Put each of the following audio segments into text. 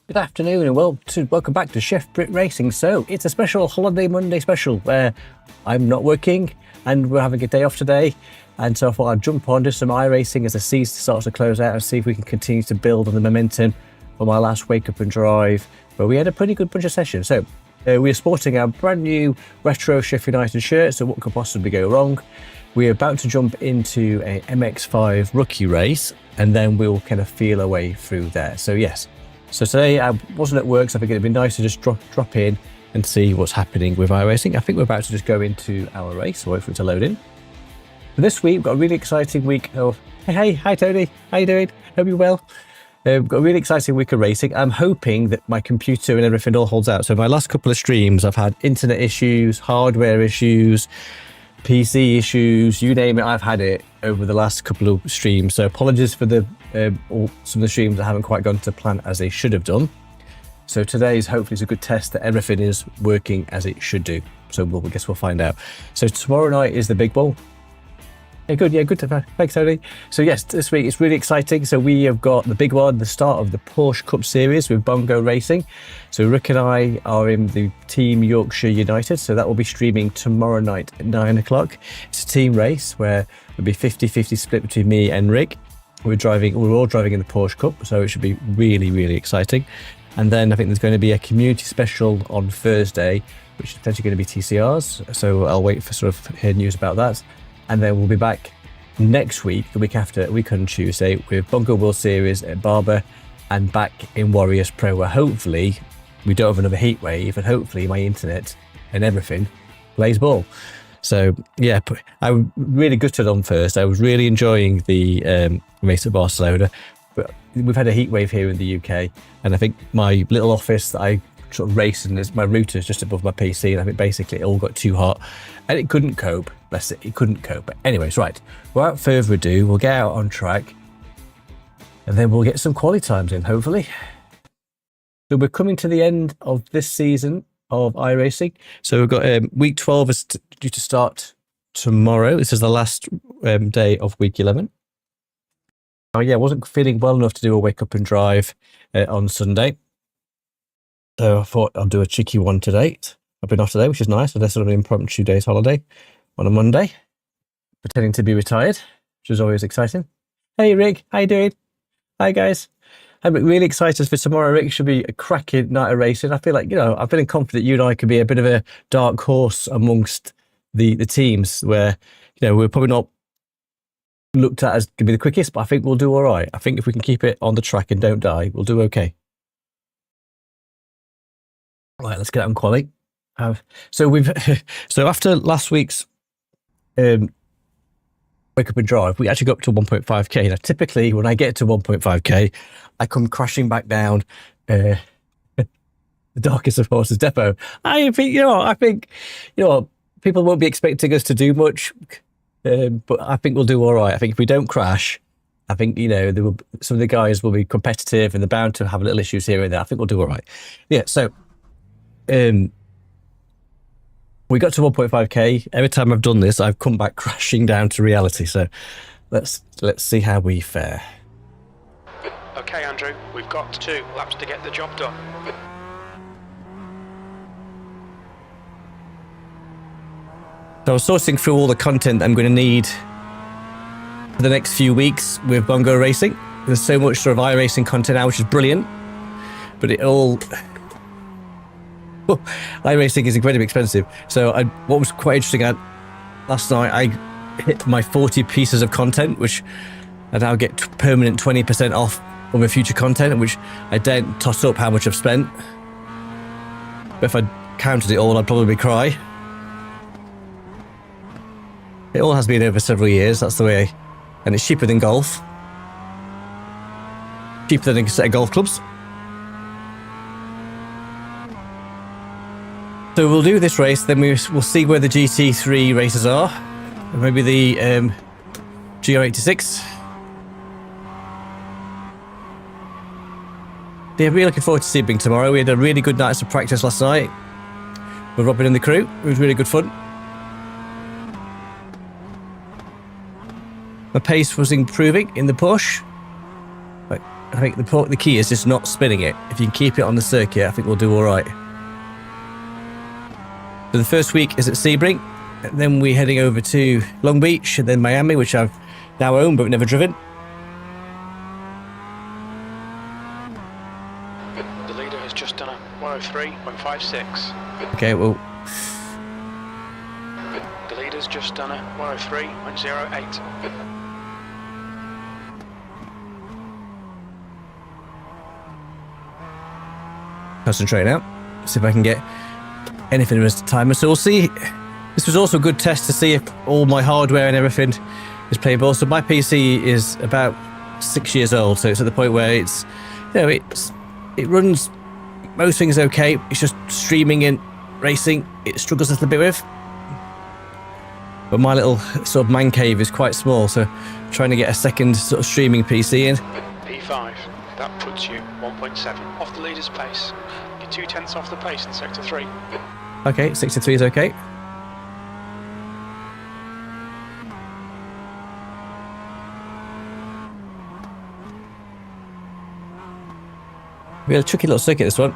Good afternoon and welcome back to Chef Brit Racing. So it's a special holiday Monday special where I'm not working and we're having a day off today, and so I thought I'd jump on, do some iRacing as the season starts to close out and see if we can continue to build on the momentum for my last wake up and drive, where we had a pretty good bunch of sessions. So we're sporting our brand new retro Sheffield United shirt, so what could possibly go wrong? We're about to jump into a MX-5 rookie race and then we'll kind of feel our way through there. So yes. So today I wasn't at work, so I think it'd be nice to just drop in and see what's happening with iRacing. I think we're about to just go into our race, so wait for it to load in. For this week, we've got a really exciting week of... Hi Tony, how you doing? Hope you're well. We've got a really exciting week of racing. I'm hoping that my computer and everything all holds out. So my last couple of streams, I've had internet issues, hardware issues, PC issues, you name it, I've had it over the last couple of streams. So apologies for some of the streams that haven't quite gone to plan as they should have done. So today's hopefully is a good test that everything is working as it should do. So I guess we'll find out. So tomorrow night is the big ball. Yeah, good. Thanks, Tony. So yes, this week it's really exciting. So we have got the big one, the start of the Porsche Cup Series with Bongo Racing. So Rick and I are in the Team Yorkshire United. So that will be streaming tomorrow night at 9 o'clock. It's a team race where it'll be 50-50 split between me and Rick. We're all driving in the Porsche Cup, so it should be really, really exciting. And then I think there's going to be a community special on Thursday, which is potentially going to be TCRs. So I'll wait for sort of hear news about that. And then we'll be back next week, the week after, week on Tuesday, with Bongo World Series at Barber and back in Warriors Pro, where hopefully we don't have another heat wave and hopefully my internet and everything plays ball. So yeah, I was really gutted on Thursday. I was really enjoying the race at Barcelona, but we've had a heat wave here in the UK, and I think my little office that I sort of race in, my router is just above my PC, and I think basically it all got too hot and it couldn't cope. Bless it, it couldn't cope. But anyways, right, without further ado, we'll get out on track and then we'll get some quality times in, hopefully. So we're coming to the end of this season of iRacing. So we've got week 12 is due to start tomorrow. This is the last day of week 11. Oh yeah, I wasn't feeling well enough to do a wake up and drive on Sunday. So I thought I'll do a cheeky one today. I've been off today, which is nice. Unless sort of an impromptu day's holiday on a Monday, pretending to be retired, which is always exciting. Hey Rick, how you doing? Hi guys. I'm really excited for tomorrow. Rick, should be a cracking night of racing. I feel like, I'm feeling confident you and I could be a bit of a dark horse amongst the teams where, we're probably not looked at as going to be the quickest, but I think we'll do all right. I think if we can keep it on the track and don't die, we'll do okay. Right, let's get on quali. So after last week's wake up and drive, we actually got up to 1.5k. Now, typically when I get to 1.5k, I come crashing back down the darkest of horses depot. I think people won't be expecting us to do much, but I think we'll do all right. I think if we don't crash, I think some of the guys will be competitive and they're bound to have little issues here and there. I think we'll do all right. Yeah. So we got to 1.5k. Every time I've done this, I've come back crashing down to reality. So let's see how we fare. Okay, Andrew, we've got 2 laps to get the job done. So I was sorting through all the content I'm going to need for the next few weeks with Bongo Racing. There's so much sort of iRacing content now, which is brilliant, but it all... iRacing is incredibly expensive. So what was quite interesting, last night I hit my 40 pieces of content, which I now get permanent 20% off of my future content, which I don't toss up how much I've spent. But if I counted it all, I'd probably cry. It all has been over several years, that's the way. And it's cheaper than golf. Cheaper than a set of golf clubs. So we'll do this race, then we'll see where the GT3 races are. And maybe the GR86. Yeah, really looking forward to seeing tomorrow. We had a really good night of practice last night with Robin and the crew. It was really good fun. My pace was improving in the push. I think the key is just not spinning it. If you can keep it on the circuit, I think we'll do all right. So the first week is at Sebring, and then we're heading over to Long Beach, and then Miami, which I've now owned but never driven. The leader has just done a 103.56. Okay, well, The leader's just done a 103.08. concentrate now. See if I can get anything as a timer. So we'll see. This was also a good test to see if all my hardware and everything is playable. So my PC is about 6 years old, so it's at the point where it's, you know, it runs most things okay. It's just streaming and racing it struggles a little bit with. But my little sort of man cave is quite small, so trying to get a second sort of streaming PC in. P5, that puts you 1.7 off the leader's pace. You're 0.2 off the pace in sector 3. Okay, 63 is okay. We had a tricky little circuit, this one.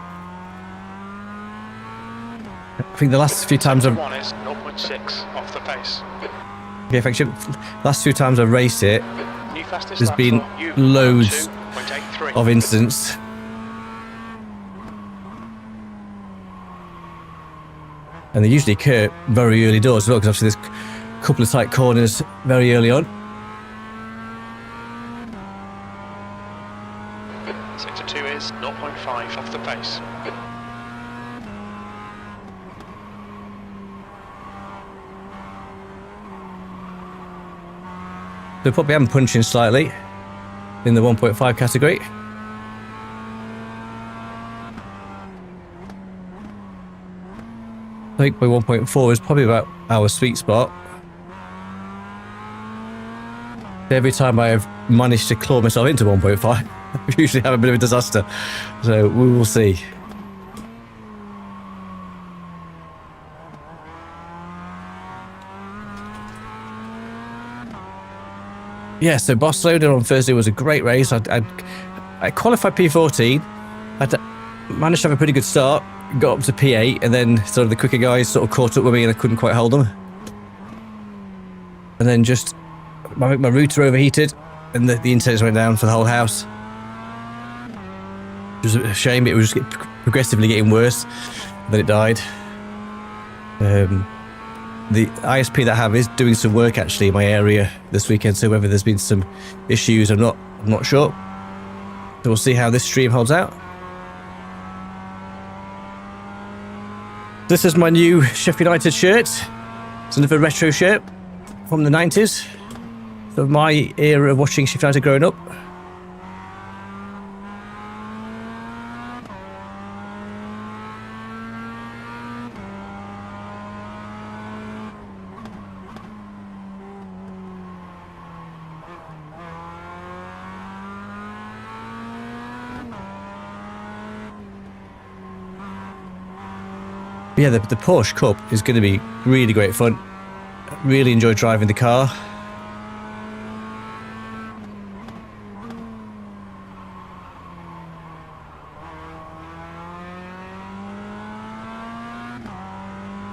I think the last few times I've... One is 0.6 off the pace. Okay, thanks, Jim. Last few times I've raced it, New fastest there's lap been for you, loads 2.83. of incidents. And they usually occur very early doors as well, because obviously there's a couple of tight corners very early on. Sector 2 is 0.5 off the pace. So probably am punching slightly in the 1.5 category. I think by 1.4 is probably about our sweet spot. Every time I have managed to claw myself into 1.5, I usually have a bit of a disaster. So we will see. Yeah, so Barcelona on Thursday was a great race. I qualified P14. I managed to have a pretty good start. Got up to P8, and then sort of the quicker guys sort of caught up with me, and I couldn't quite hold them. And then just my router overheated, and the internet went down for the whole house. It was a shame. It was just progressively getting worse. Then it died. The ISP that I have is doing some work actually in my area this weekend, so whether there's been some issues, I'm not sure. So we'll see how this stream holds out. This is my new Sheffield United shirt. It's another retro shirt from the 90s. So my era of watching Sheffield United growing up. Yeah, the Porsche Cup is going to be really great fun. Really enjoy driving the car.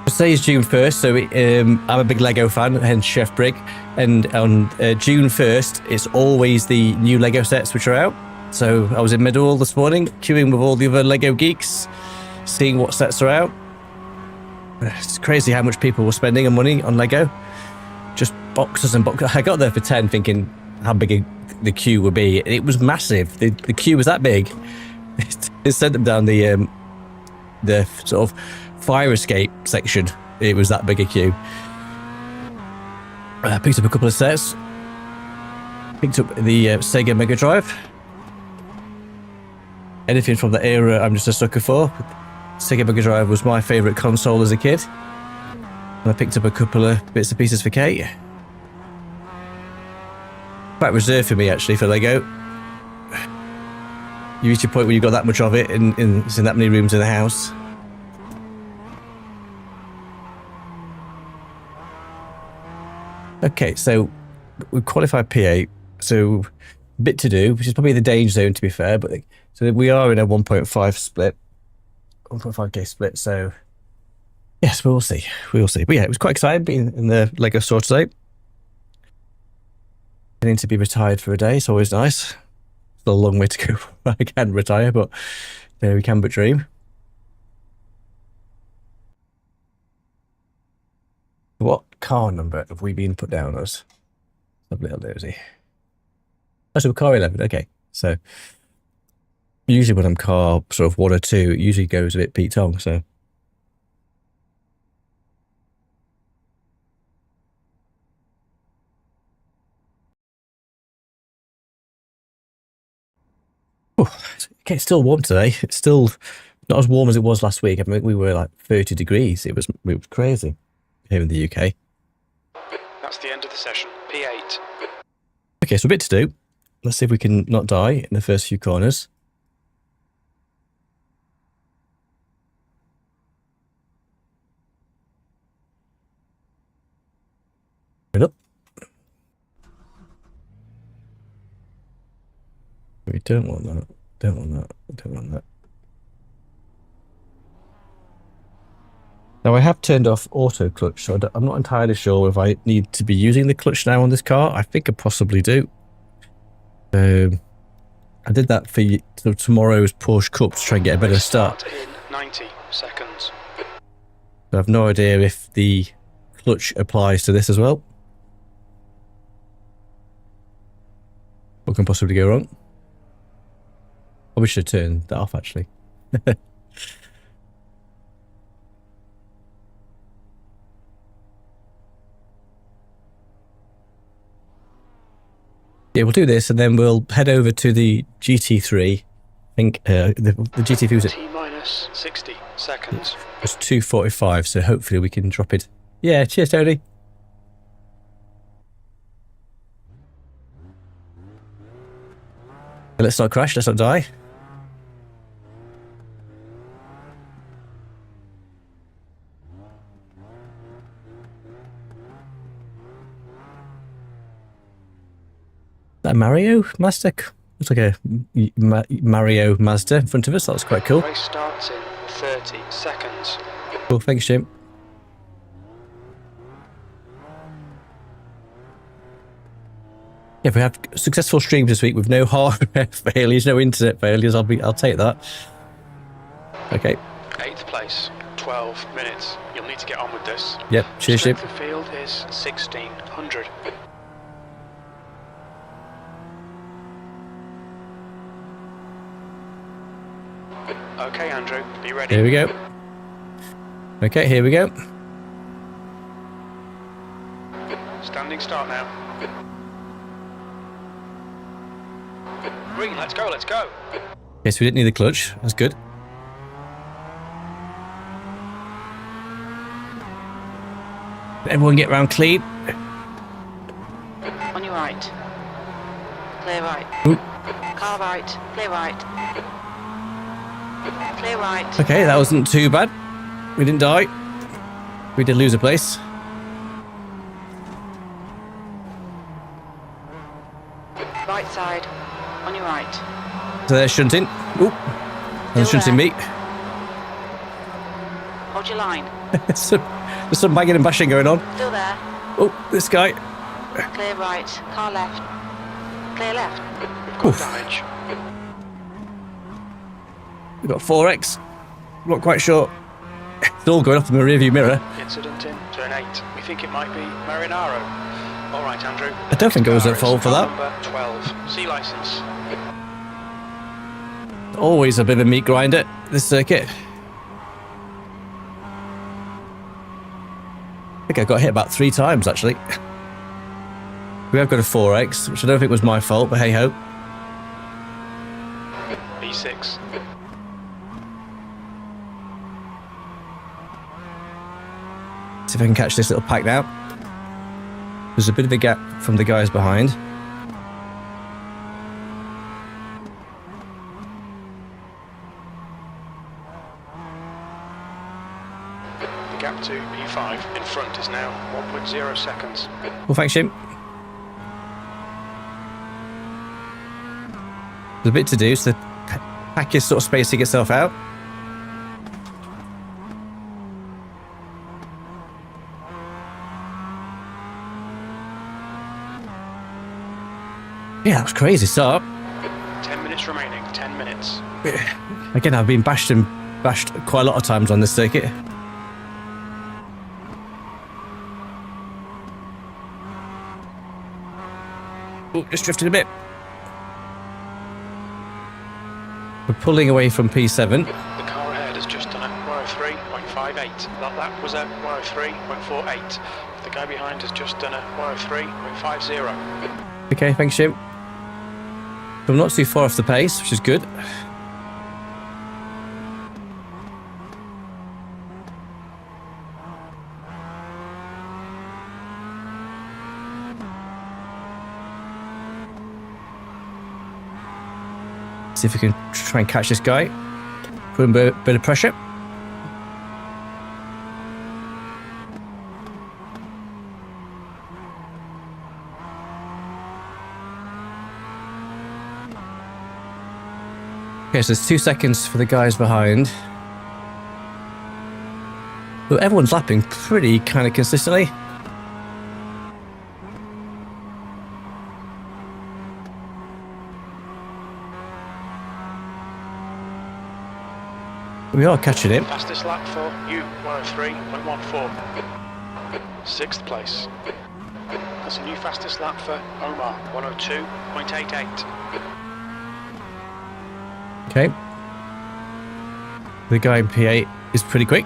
Today's June 1st, so I'm a big Lego fan, hence Chef Brig, and on June 1st, it's always the new Lego sets which are out. So I was in Meadowhall this morning, queuing with all the other Lego geeks, seeing what sets are out. It's crazy how much people were spending money on Lego. Just boxes and boxes. I got there for 10 thinking how big the queue would be. It was massive. The queue was that big. It sent them down the sort of fire escape section. It was that big a queue. I picked up a couple of sets. Picked up the Sega Mega Drive. Anything from that era I'm just a sucker for. Sega Mega Drive was my favourite console as a kid. And I picked up a couple of bits and pieces for Kate. Quite reserved for me actually for Lego. You reach a point where you've got that much of it and it's in that many rooms in the house. Okay, so we qualified P8. So bit to do, which is probably the danger zone to be fair. But so we are in a 1.5 split, 1.5k split. So yes, we'll see. We'll see. But yeah, it was quite exciting being in the Lego store today. Getting to be retired for a day, it's always nice. Still a long way to go before I can retire, but we can but dream. What car number have we been put down as? A little nosy. Oh, so car 11. Okay, so usually when I'm car sort of 1 or 2, it usually goes a bit Pete Tong. So okay, it's still warm today. It's still not as warm as it was last week. I mean, we were like 30 degrees. It was crazy here in the UK. That's the end of the session. P8. Okay, so a bit to do. Let's see if we can not die in the first few corners. Right up. We don't want that. Don't want that. Don't want that. Now I have turned off auto clutch, so I'm not entirely sure if I need to be using the clutch now on this car. I think I possibly do. I did that for tomorrow's Porsche Cup to try and get a better start. In 90 seconds. I have no idea if the clutch applies to this as well. What can possibly go wrong? Probably should have turned that off actually. Yeah, we'll do this and then we'll head over to the GT3. I think the GT3 was at T-minus 60 seconds. It's 2:45, so hopefully we can drop it. Yeah, cheers, Tony. Let's not crash, let's not die. That Mario Mazda? Looks like a Mario Mazda in front of us. That was quite cool. Race starts in 30 seconds. Cool, thanks, Jim. Yeah, if we have successful streams this week with no hardware failures, no internet failures, I'll take that. Okay. 8th place, 12 minutes. You'll need to get on with this. Yep, cheers, Jim. The field is 1600. Okay, Andrew, be ready. Here we go. Okay, here we go. Standing start now. Green, let's go, let's go. Yes, we didn't need the clutch. That's good. Everyone get round clean. On your right. Clear right. Ooh. Car right. Clear right. Clear right. Okay, that wasn't too bad. We didn't die. We did lose a place. Right side. On your right. So they're shunting. Ooh. And they're shunting me. Hold your line. There's some banging and bashing going on. Still there. Oh, this guy. Clear right. Car left. Clear left. We've got damage. We've got 4X. Not quite sure. It's all going off in the rearview mirror. Incident in turn 8. We think it might be Marinaro. All right, Andrew. I don't think I was at fault for that. Number 12. C license. Always a bit of a meat grinder, this circuit. I think I got hit about 3 times, actually. We have got a 4X, which I don't think was my fault, but hey-ho. B6. See if I can catch this little pack now. There's a bit of a gap from the guys behind. The gap to P5 in front is now 1.0 seconds. Well, thanks, Jim. There's a bit to do, so the pack is sort of spacing itself out. Yeah, that was crazy start. 10 minutes remaining, 10 minutes. Again, I've been bashed quite a lot of times on this circuit. Oh, just drifted a bit. We're pulling away from P7. The car ahead has just done a 103.58. That lap was a 103.48. The guy behind has just done a 103.50. Okay, thanks, Jim. I'm not too far off the pace, which is good. See if we can try and catch this guy. Put him a bit of pressure. Okay, so there's 2 seconds for the guys behind. But everyone's lapping pretty kind of consistently. We are catching him. Fastest lap for you, 103.14. 6th place. That's a new fastest lap for Omar, 102.88. Okay. The guy in P8 is pretty quick.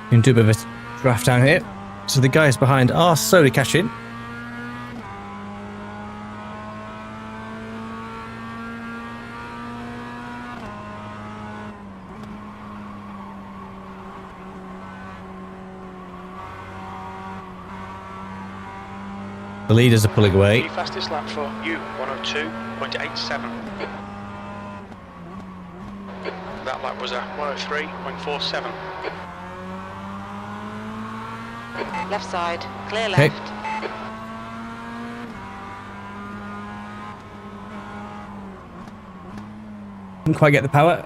You can do a bit of a draft down here. So the guys behind are slowly catching. The leaders are pulling away. The fastest lap for you, 102.87. That lap was a 103.47. Left side, clear Okay. left. Didn't quite get the power.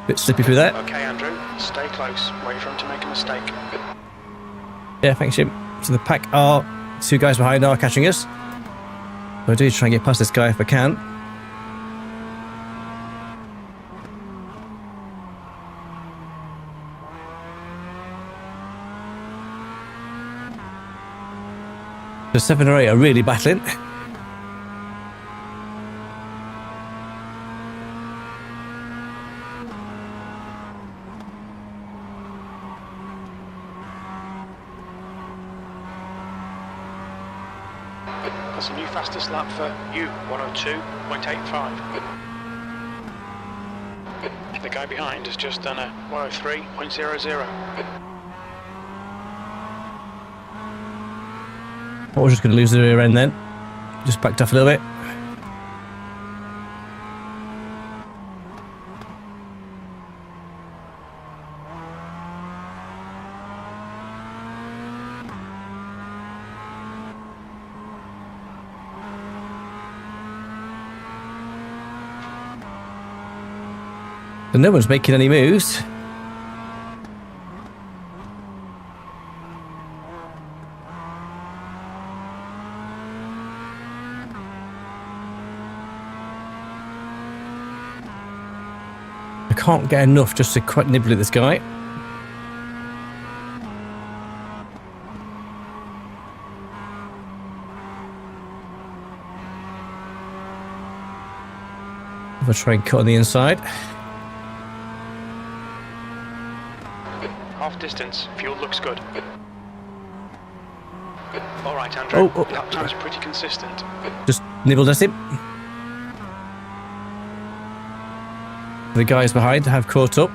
Bit slippy through there. Okay, Andrew, stay close. Wait for him to make a mistake. Yeah, thanks, Jim. So the pack are, 2 guys behind are catching us. I do try and get past this guy if I can. The 7 or 8 are really battling. That's a new fastest lap for you, 102.85. The guy behind has just done a 103.00. I was just going to lose the rear end then. Just backed off a little bit. And no one's making any moves. I can't get enough just to quite nibble at this guy. I'll try and cut on the inside. Half distance, fuel looks good. All right, Andrew. Oh. Lap time's pretty consistent. Just nibbled at him. The guys behind have caught up.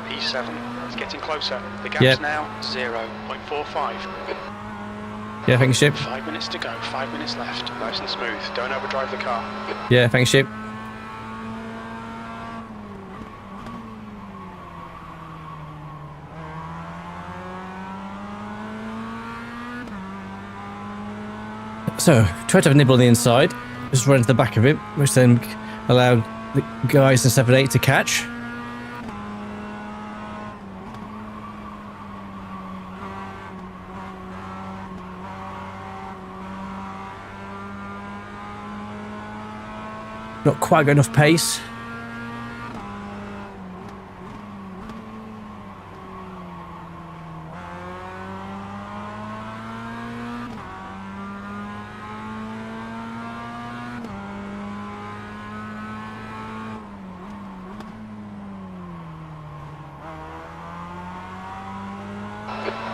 P7, it's getting closer. The gap's now 0.45. Yeah, thanks, Ship. 5 minutes to go, 5 minutes left. Nice and smooth. Don't overdrive the car. Yeah, thanks, Ship. So, try to have a nibble on the inside. Just run to the back of it, which then allowed the guys in 7-8 to catch. Not quite got enough pace.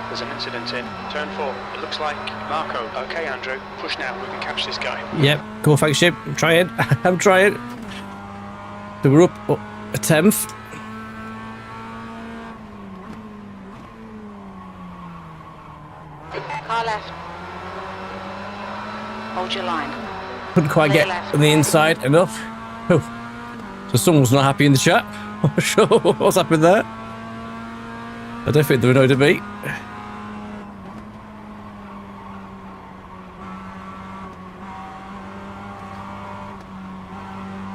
There's an incident in turn 4. It looks like Marco. Okay, Andrew, push now. We can catch this guy. Yep, cool, thanks, Ship. I'm trying. I'm trying. So we're up a 10th. Car left. Hold your line. Couldn't quite Clear get left. on the inside enough. Oh. So someone's not happy in the chat. I'm not sure what's happened there. I don't think they're annoyed at me.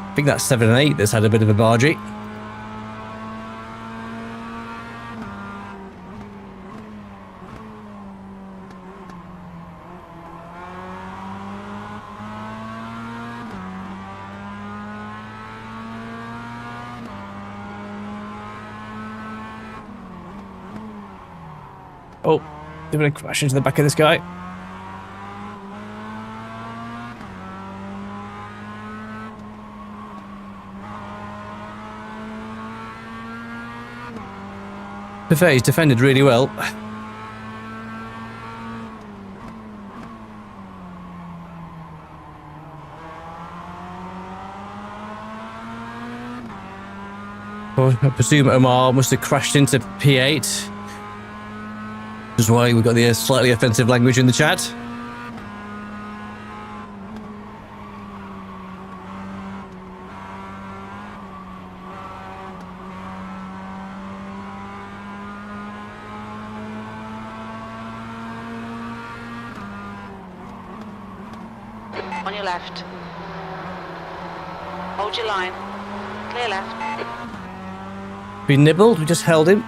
I think that's 7 and 8 that's had a bit of a bargee. Oh, they're going to crash into the back of this guy. To be fair, he's defended really well. Well, I presume Omar must have crashed into P8. Which is why we've got the slightly offensive language in the chat. On your left. Hold your line. Clear left. We nibbled, we just held him.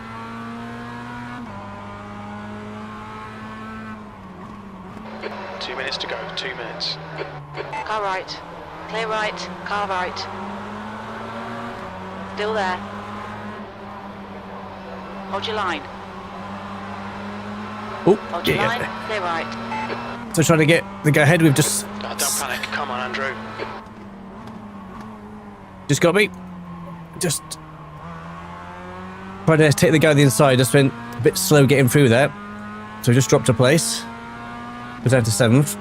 To go, 2 minutes. Car right. Clear right. Car right. Still there. Hold your line. Oh, Hold your yeah. line. Clear right. So trying to get the go ahead, we've just Don't panic. Come on, Andrew. got me. Just trying to take the guy on the inside, just been a bit slow getting through there. So we just dropped a place. We're down to 7th.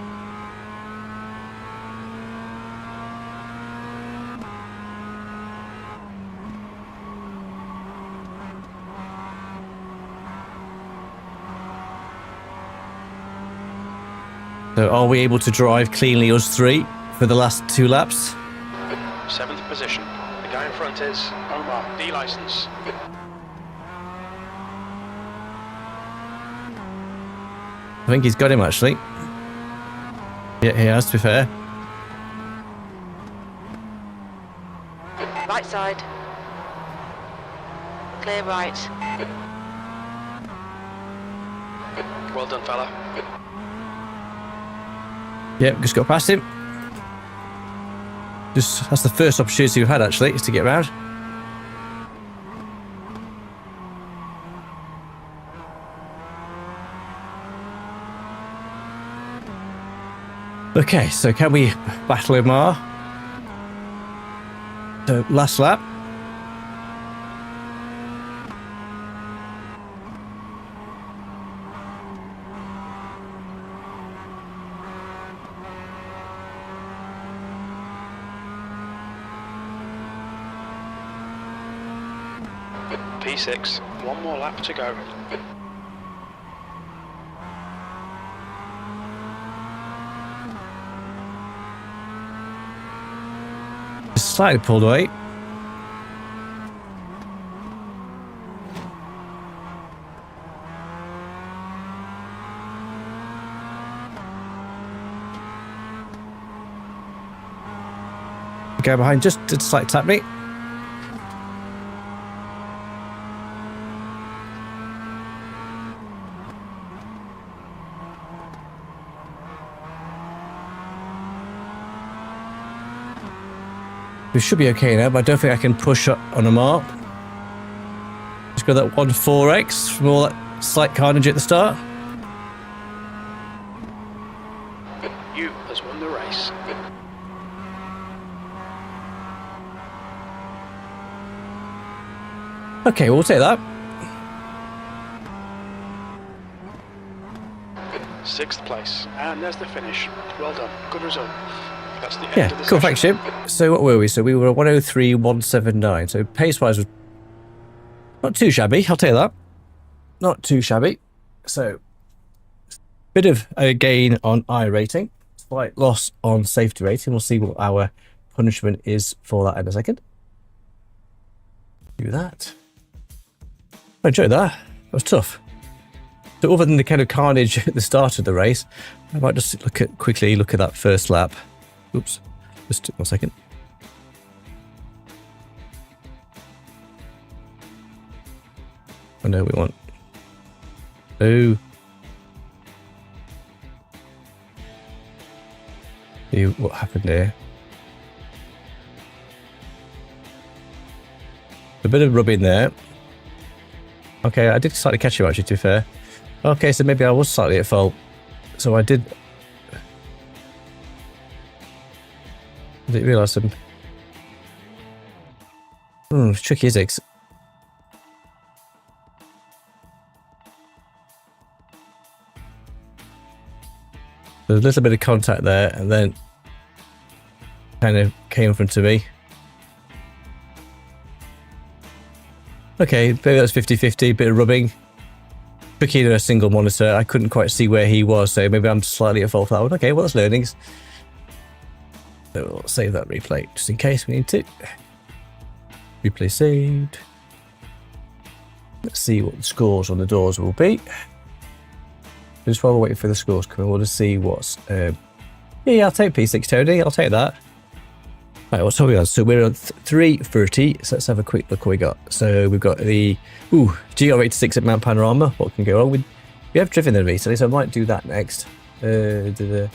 So are we able to drive cleanly, us 3, for the last 2 laps? 7th position. The guy in front is Omar, D license. I think he's got him actually. Yeah, he has, to be fair. Right side. Clear right. Well done, fella. Yep, just got past him. That's the first opportunity we've had actually, is to get round. Okay, so can we battle Omar? So last lap. P6, one more lap to go. Slightly pulled away. Go behind, just to slight tap me. We should be okay now, but I don't think I can push up on a mark. Just got that 1.4x from all that slight carnage at the start. You has won the race. Okay, we'll take that. 6th place, and there's the finish. Well done, good result. That's the end Yeah, of the cool, session. thanks, Jim. So what were we? So we were 103.179. So pace-wise was not too shabby, I'll tell you that. Not too shabby. So, bit of a gain on iRating. Slight loss on safety rating. We'll see what our punishment is for that in a second. Do that. I enjoyed that. That was tough. So other than the kind of carnage at the start of the race, I might just quickly look at that first lap. Oops, just took 1 second. I know we want. Oh. See what happened there. A bit of rubbing there. Okay, I did slightly catch you actually, to be fair. Okay, so maybe I was slightly at fault. So I didn't realise them. It's tricky, isn't it? There's a little bit of contact there, and then kind of came in front of me. Okay, maybe that's 50-50, bit of rubbing. Tricky to a single monitor. I couldn't quite see where he was, so maybe I'm slightly at fault for that one. Okay, well, that's learnings. So we'll save that replay just in case we need to. Replay saved. Let's see what the scores on the doors will be. Just while we're waiting for the scores coming, we'll just see what's. Yeah, I'll take P6, Tony. I'll take that. Right, what's we on? So we're on 330. So let's have a quick look what we got. So we've got the GR86 at Mount Panorama. What can go wrong? We have driven there recently, so I might do that next. Which is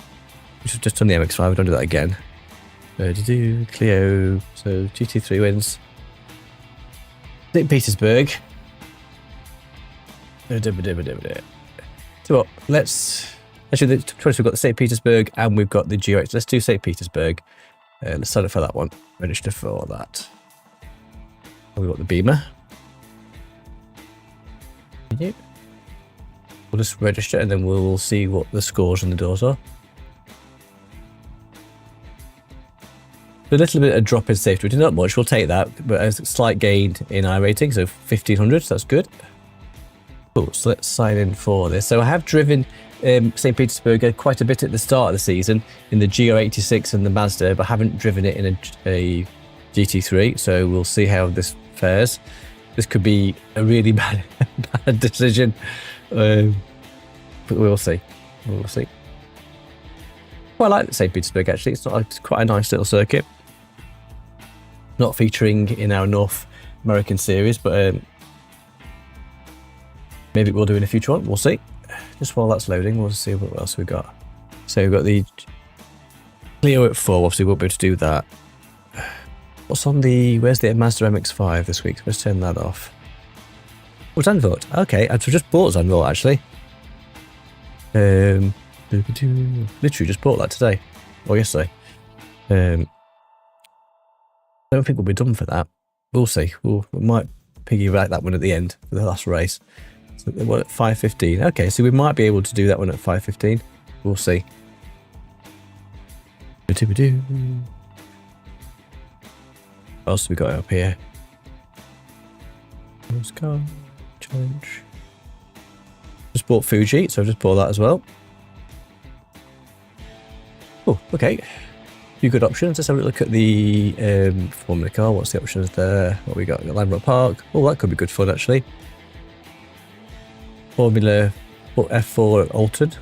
just on the MX-5. We don't do that again. Clio. So GT3 wins. St. Petersburg. So what? Let's actually the choice we've got the St. Petersburg and we've got the GR8. Let's do St. Petersburg. Let's sign up for that one. Register for that. And we've got the Beamer. We'll just register and then we'll see what the scores on the doors are. A little bit of drop in safety rating, not much, we'll take that, but a slight gain in iRating, so 1500, so that's good. Cool, so let's sign in for this. So I have driven St. Petersburg quite a bit at the start of the season in the GR86 and the Mazda, but haven't driven it in a GT3, so we'll see how this fares. This could be a really bad decision, but we'll see. We'll see. Well, I like St. Petersburg actually. It's quite a nice little circuit. Not featuring in our North American series, but maybe we'll do in a future one. We'll see. Just while that's loading, we'll see what else we've got. So we've got the Clio at 4. Obviously, we won't be able to do that. What's on the? Where's the Mazda MX-5 this week? Let's turn that off. Oh, Zandvoort. Okay, I've just bought Zandvoort actually. Literally just bought that today or yesterday. I don't think we'll be done for that. We'll see. We might piggyback that one at the end for the last race. So they were at 5:15. Okay, so we might be able to do that one at 5:15. We'll see. What else have we got up here? Let's go. Challenge. Just bought Fuji, so I just bought that as well. Oh, okay. A few good options. Let's have a look at the Formula car. What's the options there? What we got? We got Landmark Park. Oh, that could be good fun actually. Formula F4 altered.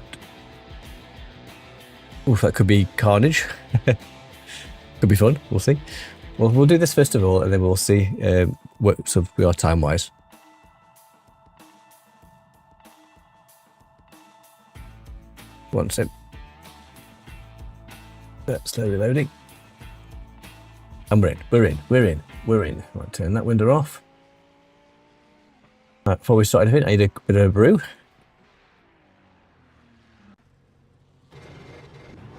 Oof, that could be carnage. Could be fun. We'll see. Well, we'll do this first of all, and then we'll see what so we are time wise. One sec. Slowly loading. And we're in. Right, turn that window off. Right, before we start anything, I need a bit of a brew.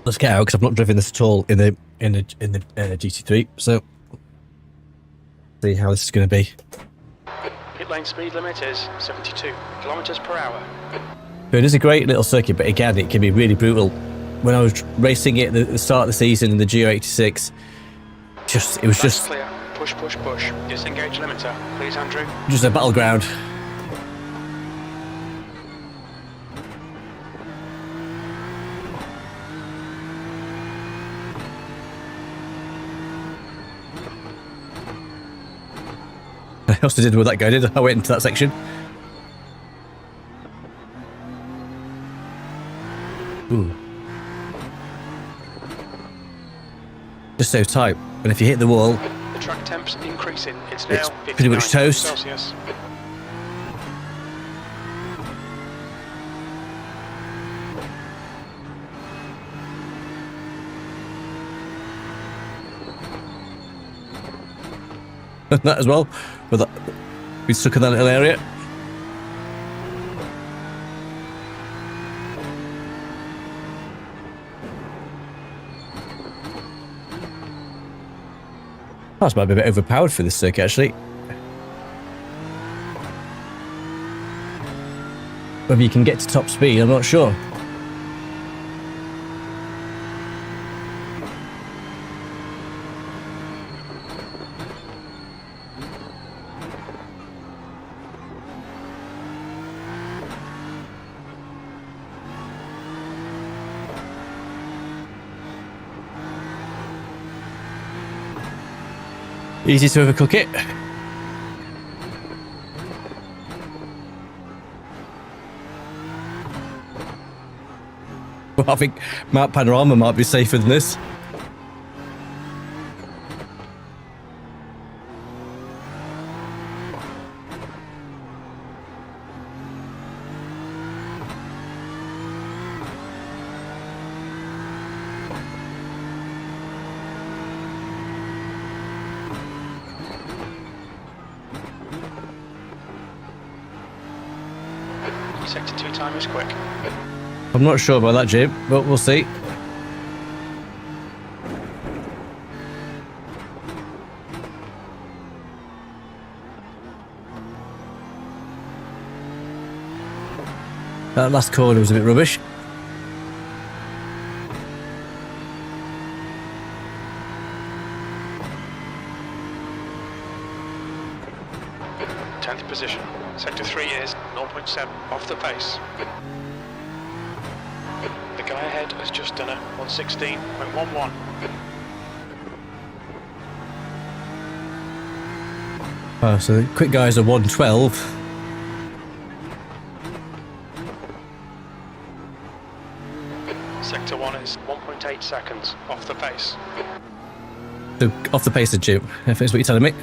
Let's get out because I've not driven this at all in the GT3. So see how this is going to be. Pit lane speed limit is 72 kilometers per hour. It is a great little circuit, but again, it can be really brutal. When I was racing it at the start of the season in the GO86, it was just clear. Push. Disengage limiter, please, Andrew. Just a battleground. I also did what that guy did. I went into that section. Ooh. Just so tight. And if you hit the wall, The track temp's increasing. It's now pretty much 59 toast. Celsius. that as well. But that, we stuck in that little area. That's might be a bit overpowered for this circuit, actually. Whether you can get to top speed, I'm not sure. Easy to overcook it. Well, I think Mount Panorama might be safer than this. Sector 2 time is quick. I'm not sure about that, Jim, but we'll see. That last corner was a bit rubbish. Tenth position. Sector 3 is 0.7 off the pace. The guy ahead has just done a 116.11. So the quick guys are 112. Sector 1 is 1.8 seconds off the pace. So off the pace of Jim, if that's what you're telling me.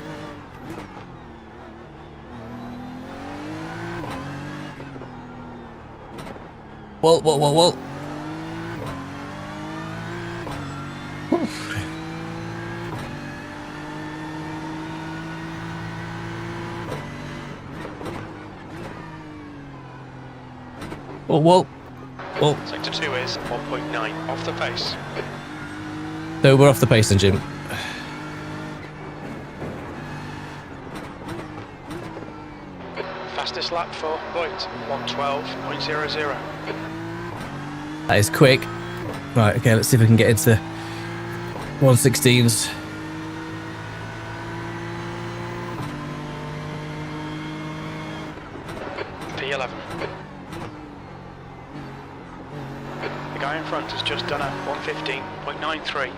Whoa. Whoa. Sector 2 is 1.9 off the pace. So we're off the pace then, Jim. Fastest lap for Voigt, 112.00. That is quick. Right, okay, let's see if we can get into 116s. front has just done a 1:15.93.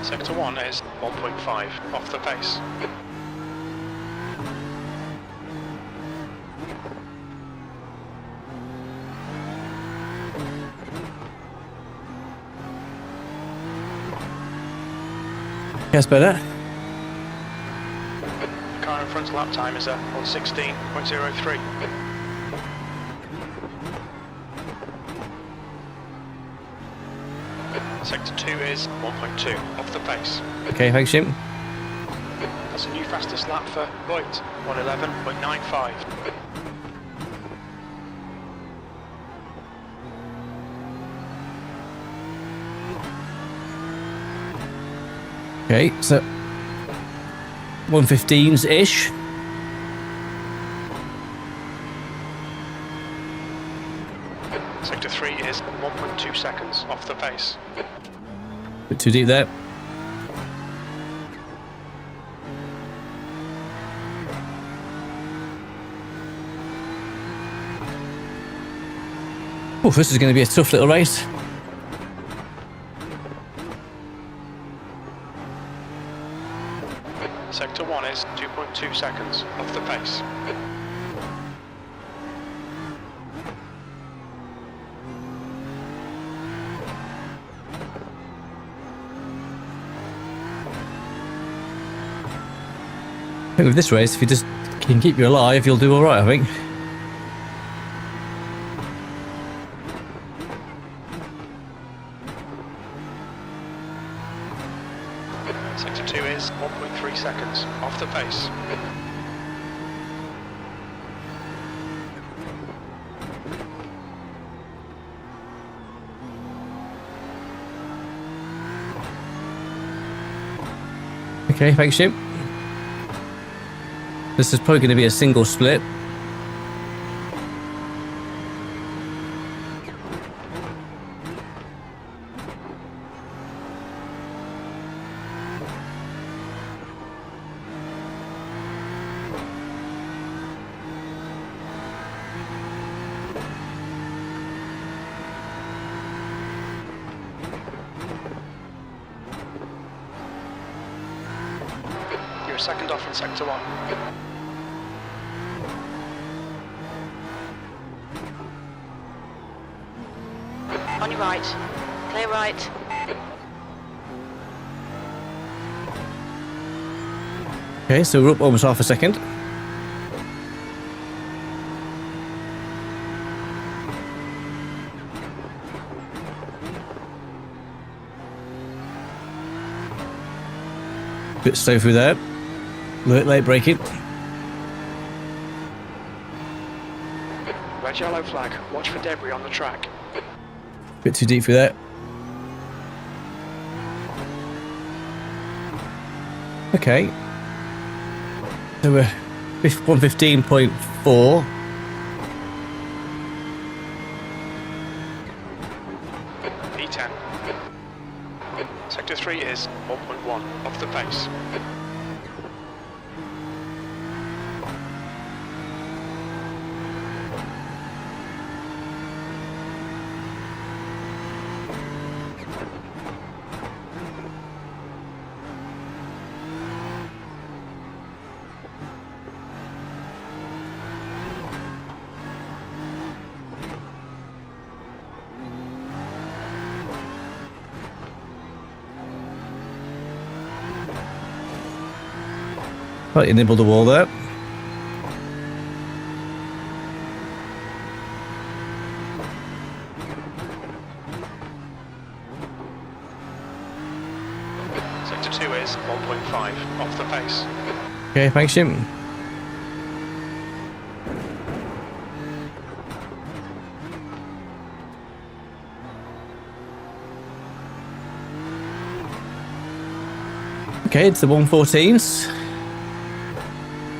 Sector 1 is 1.5 off the pace. That's better. The car in front's lap time is a 1:16.03. Sector 2 is 1.2 off the pace. Okay, thanks, Jim. That's a new fastest lap for Voigt, 1:11.95. Okay, so 115s-ish. Sector 3 is 1.2 seconds off the pace. Bit too deep there. Oh, this is going to be a tough little race. Sector 1 is 2.2 seconds off the pace. I think with this race, if you just can keep you alive, you'll do all right, I think. Sector 2 is 1.3 seconds off the pace. Okay, thanks, Jim. This is probably going to be a single split. You're a second off in Sector 1. On your right. Clear right. Okay, so we're up almost half a second. Bit slow through there. A little bit late braking. Red yellow flag. Watch for debris on the track. Bit too deep through there. Okay. So we're 115.4. P10. Sector 3 is 1.1 off the pace. Right, you nibbled the wall there. Sector 2 is 1.5 off the pace. Okay, thanks, Jim. Okay, it's the 114s.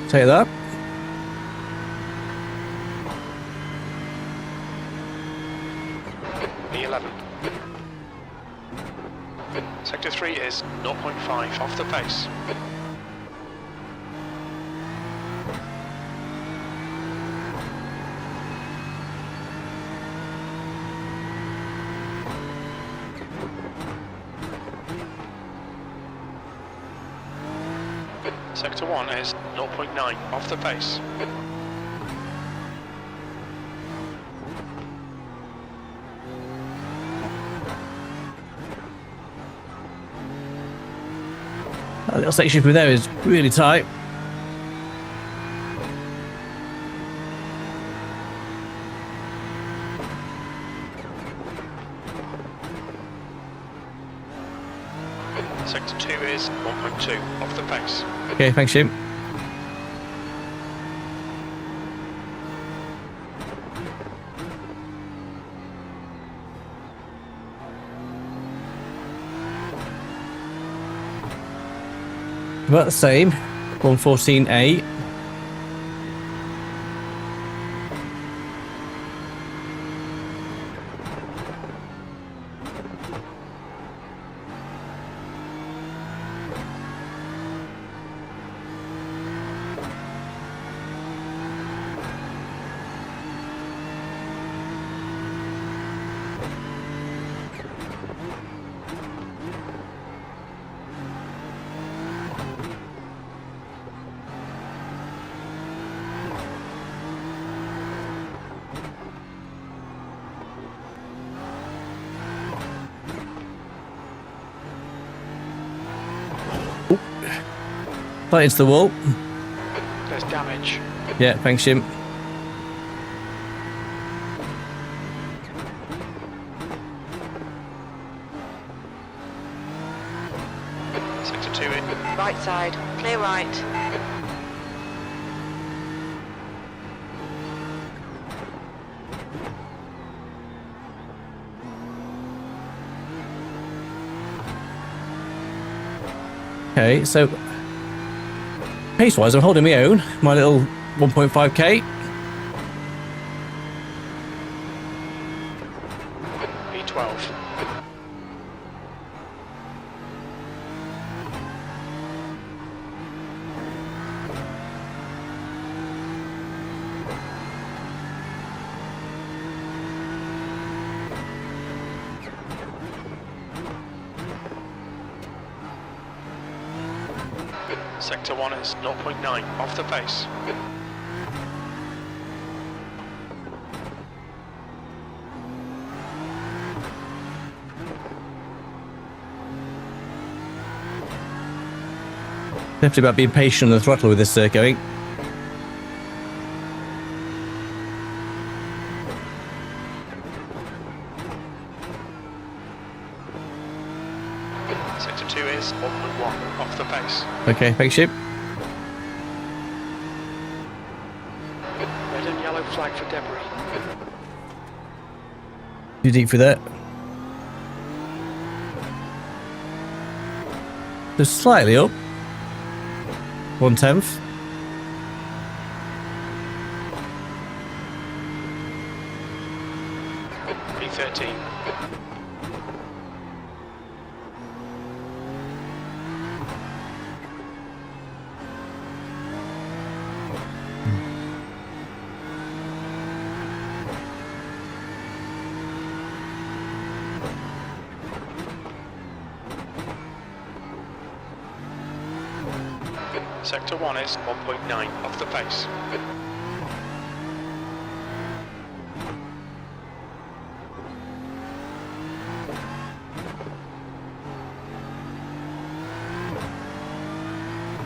Take that. P11. 3 is 0.5 off the pace. Sector 1 is 0.9 off the pace. That little section through there is really tight. Sector 2 is 1.2 off the pace. Okay, thanks, Jim. About the same. 114A. Right into the wall. There's damage. Yeah, thanks, Jim. Sector 2 in. Right side, clear right. Okay, so pace-wise, I'm holding my own. My little 1.5k. B12. Sector 1 is 0.9 off the pace. Definitely about being patient on the throttle with this going. Sector 2 is 1.1 off the pace. Okay, thanks, Jim. Red and yellow flag for debris. Too deep for that. Just slightly up. 1/10. B13. Sector 1 is 1.9 off the pace.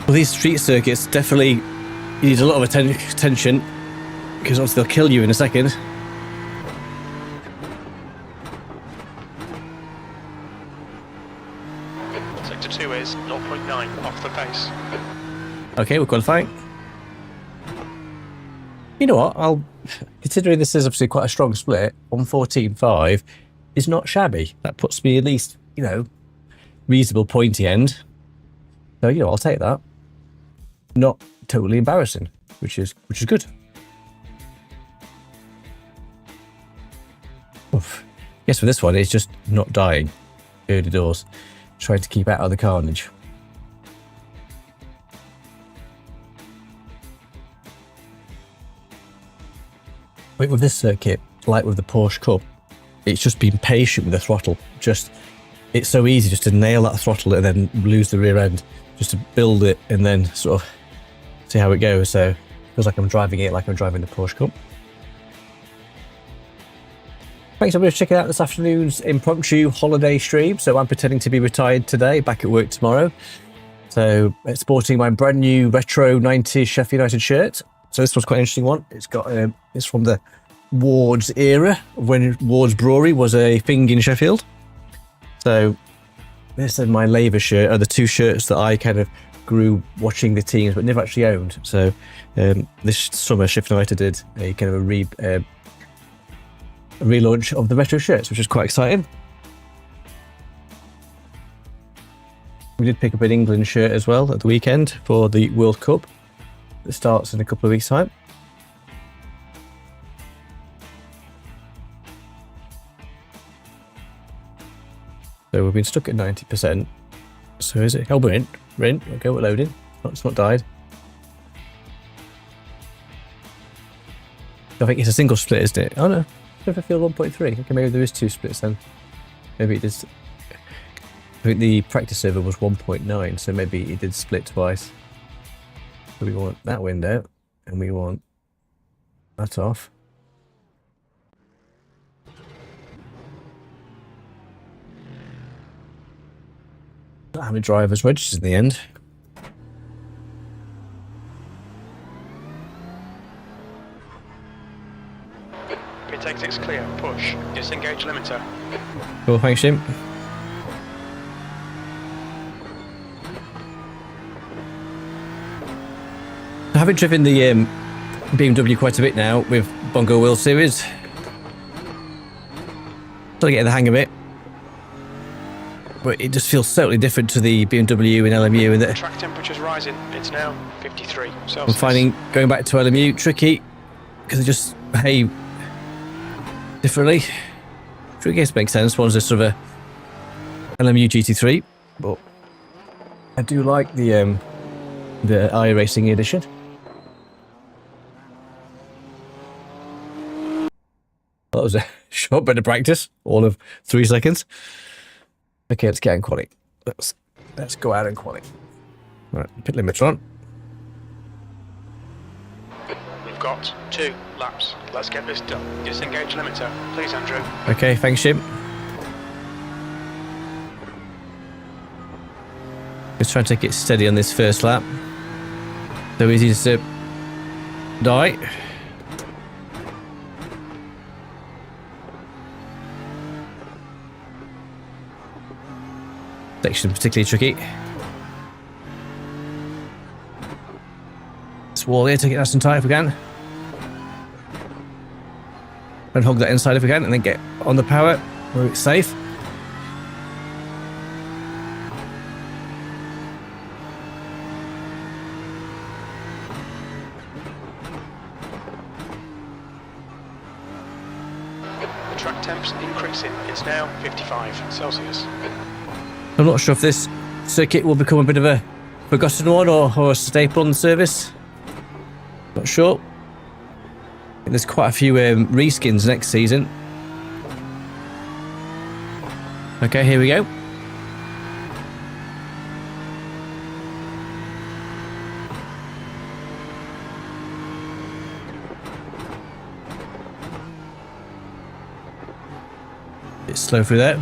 Well, these street circuits definitely need a lot of attention because obviously they'll kill you in a second. Sector 2 is 0.9 off the pace. Okay, we're qualifying. You know what? Considering this is obviously quite a strong split, 114.5 is not shabby. That puts me at least, you know, reasonable pointy end. So, you know, I'll take that. Not totally embarrassing, which is good. Oof. Guess for this one, it's just not dying. Early doors. trying to keep out of the carnage. But with this circuit, like with the Porsche Cup, it's just being patient with the throttle. It's so easy just to nail that throttle and then lose the rear end, just to build it and then sort of see how it goes. So it feels like I'm driving it like I'm driving the Porsche Cup. Thanks everybody for checking out this afternoon's impromptu holiday stream. So I'm pretending to be retired today, back at work tomorrow. So sporting my brand new retro 90s Sheffield United shirt. So this one's quite an interesting one. It's got it's from the Ward's era, when Ward's Brewery was a thing in Sheffield. So this is my Labour shirt, are the two shirts that I kind of grew watching the teams but never actually owned. So this summer Sheffield United did a kind of a relaunch of the retro shirts, which is quite exciting. We did pick up an England shirt as well at the weekend for the World Cup that starts in a couple of weeks' time. So we've been stuck at 90%. So is it? Oh, we're in. Okay, we're loading. It's not died. I think it's a single split, isn't it? Oh no, Field 1.3. Okay, maybe there is two splits then. Maybe it is. I think the practice server was 1.9, so maybe it did split twice. So we want that window, and we want that off. Not having drivers registered in the end. Pit exit's clear. Push. Disengage limiter. Cool, thanks, Jim. I haven't driven the BMW quite a bit now with Bongo World Series. Still getting the hang of it. But it just feels totally different to the BMW and LMU. And that Track temperature's rising. It's now 53 Celsius. I'm finding going back to LMU tricky because they just behave differently. Which I guess makes sense. One's just sort of a LMU GT3, but I do like the iRacing edition. That was a short bit of practice, all of 3 seconds. Okay, let's get in quali. Let's go out in quali. Right, pit limiter on. We've got 2 laps. Let's get this done. Disengage limiter. Please, Andrew. Okay, thanks, Jim. Just trying to take it steady on this first lap. So easy to die. Section particularly tricky. This wall here, take it nice and tight if we can. And hug that inside if we can, and then get on the power where it's safe. The track temp's increasing. It's now 55 Celsius. I'm not sure if this circuit will become a bit of a forgotten one or a staple on the service. Not sure. I think there's quite a few reskins next season. Okay, here we go. Bit slow through there.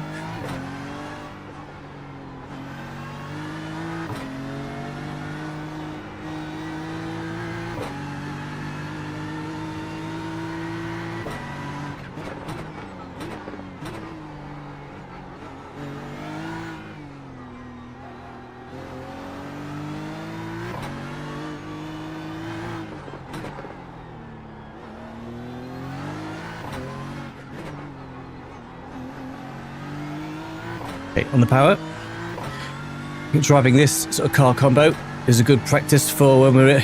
Okay, on the power. I think driving this sort of car combo is a good practice for when we're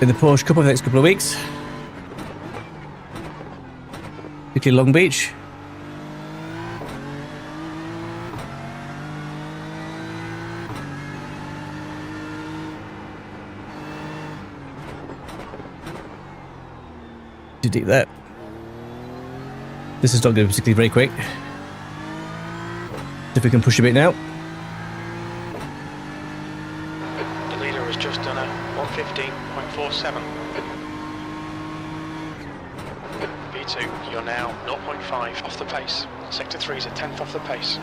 in the Porsche Cup over the next couple of weeks. Particularly Long Beach. Too deep there. This is not going to be particularly very quick. See if we can push a bit now. The leader has just done a 1:15.47. V2, you're now 0.5 off the pace. Sector 3 is a tenth off the pace.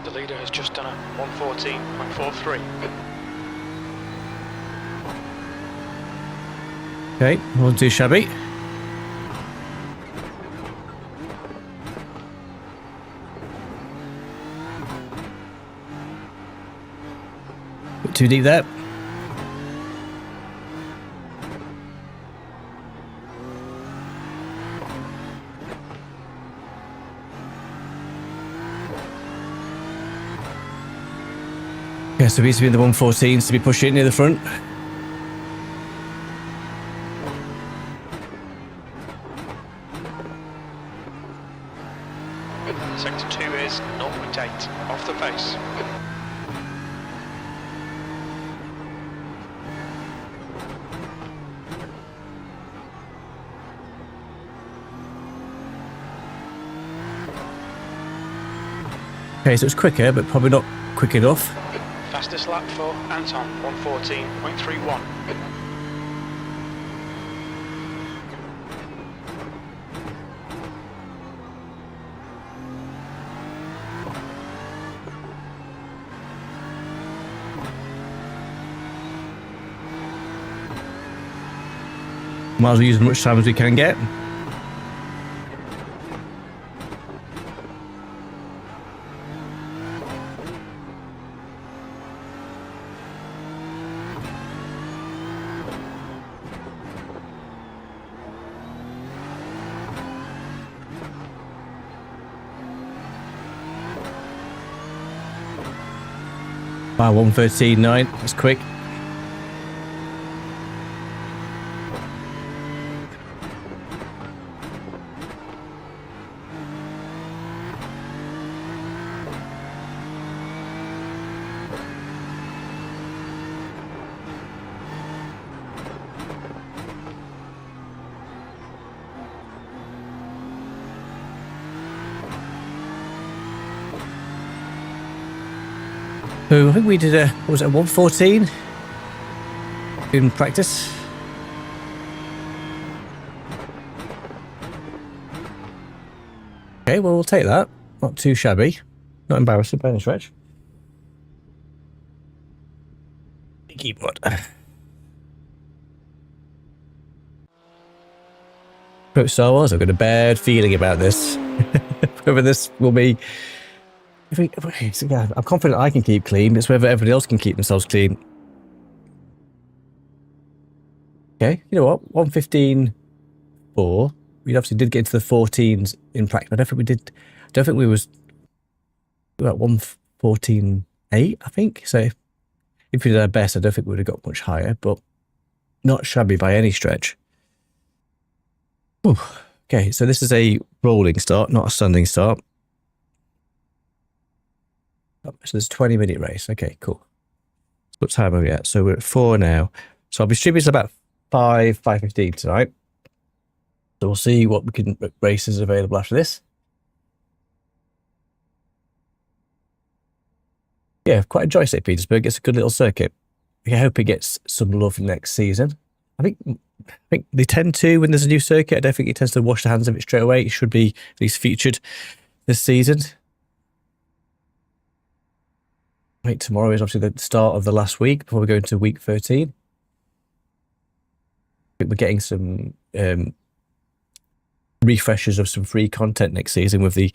The leader has just done a 1:14.43. Okay, wasn't too shabby. Bit too deep there. Yeah, so we used to be in the 114s to be pushing near the front. Sector 2 is 0.8 off the pace. Okay, so it's quicker, but probably not quick enough. Fastest lap for Anton, 1:14.31. Might as well use as much time as we can get. Wow, 1:13.9. That's quick. So I think we did a, what was it, a 1:14 in practice. Okay, well, we'll take that. Not too shabby. Not embarrassing by any stretch. Keyboard. Quote Star Wars, I've got a bad feeling about this. Whether this will be... I'm confident I can keep clean. It's whether everybody else can keep themselves clean. Okay, you know what? 1:15.4. We obviously did get into the 14s in practice. I don't think we did. I don't think we was about 1:14.8. I think so. If we did our best, I don't think we would have got much higher, but not shabby by any stretch. Whew. Okay, so this is a rolling start, not a standing start. So there's a 20-minute race. Okay, cool. What time are we at? So we're at 4 now. So I'll be streaming till about 5:15 tonight. So we'll see what races are available after this. Yeah, quite enjoy St. Petersburg. It's a good little circuit. I hope it gets some love next season. I think they tend to, when there's a new circuit, I don't think it tends to wash the hands of it straight away. It should be at least featured this season. I think tomorrow is obviously the start of the last week before we go into week 13. I think we're getting some refreshers of some free content next season with the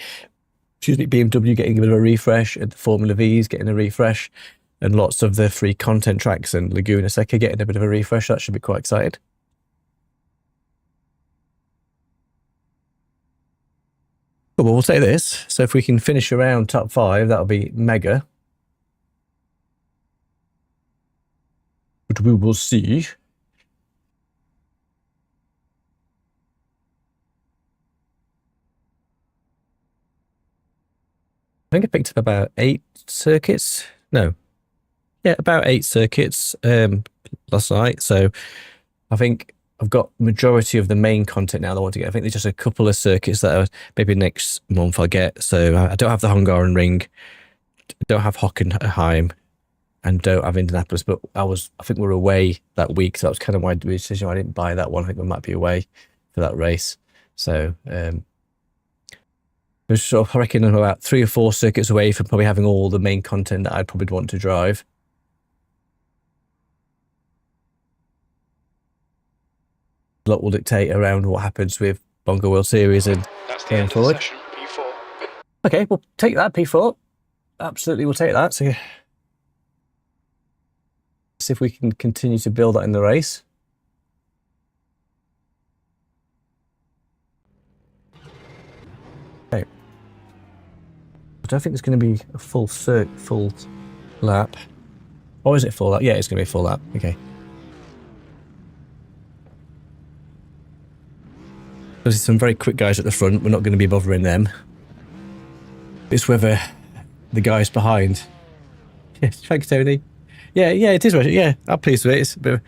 BMW getting a bit of a refresh and the Formula V's getting a refresh and lots of the free content tracks and Laguna Seca getting a bit of a refresh. That should be quite exciting. Cool, well, we'll say this. So if we can finish around top 5, that'll be mega. But we will see. I think I picked up about 8 circuits. No. Yeah, about 8 circuits last night. So I think I've got majority of the main content now that I want to get. I think there's just a couple of circuits that are maybe next month I'll get. So I don't have the Hungarian Ring, don't have Hockenheim, and don't have Indianapolis. But I think we were away that week, so that was kind of my decision. I didn't buy that one. I think we might be away for that race. So sort of, I reckon I'm about 3 or 4 circuits away from probably having all the main content that I'd probably want to drive. A lot will dictate around what happens with Bongo World Series and going forward. P4. Okay, we'll take that, P4. Absolutely, we'll take that. So see if we can continue to build that in the race. Okay. I don't think it's going to be a full lap. Or is it full lap? Yeah, it's going to be a full lap. Okay. There's some very quick guys at the front. We're not going to be bothering them. It's whether the guys behind. Yes, thanks, Tony. Yeah, it is. Yeah, I'm pleased with it. It's a bit,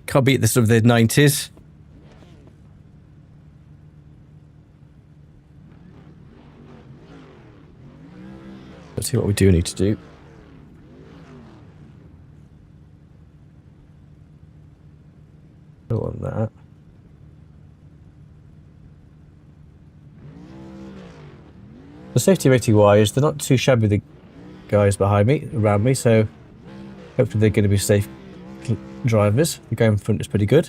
can't beat the sort of the 90s. Let's see what we do need to do. Go on that. The safety rating wise, they're not too shabby, the guys behind me, around me, so hopefully they're going to be safe drivers. The guy in front is pretty good.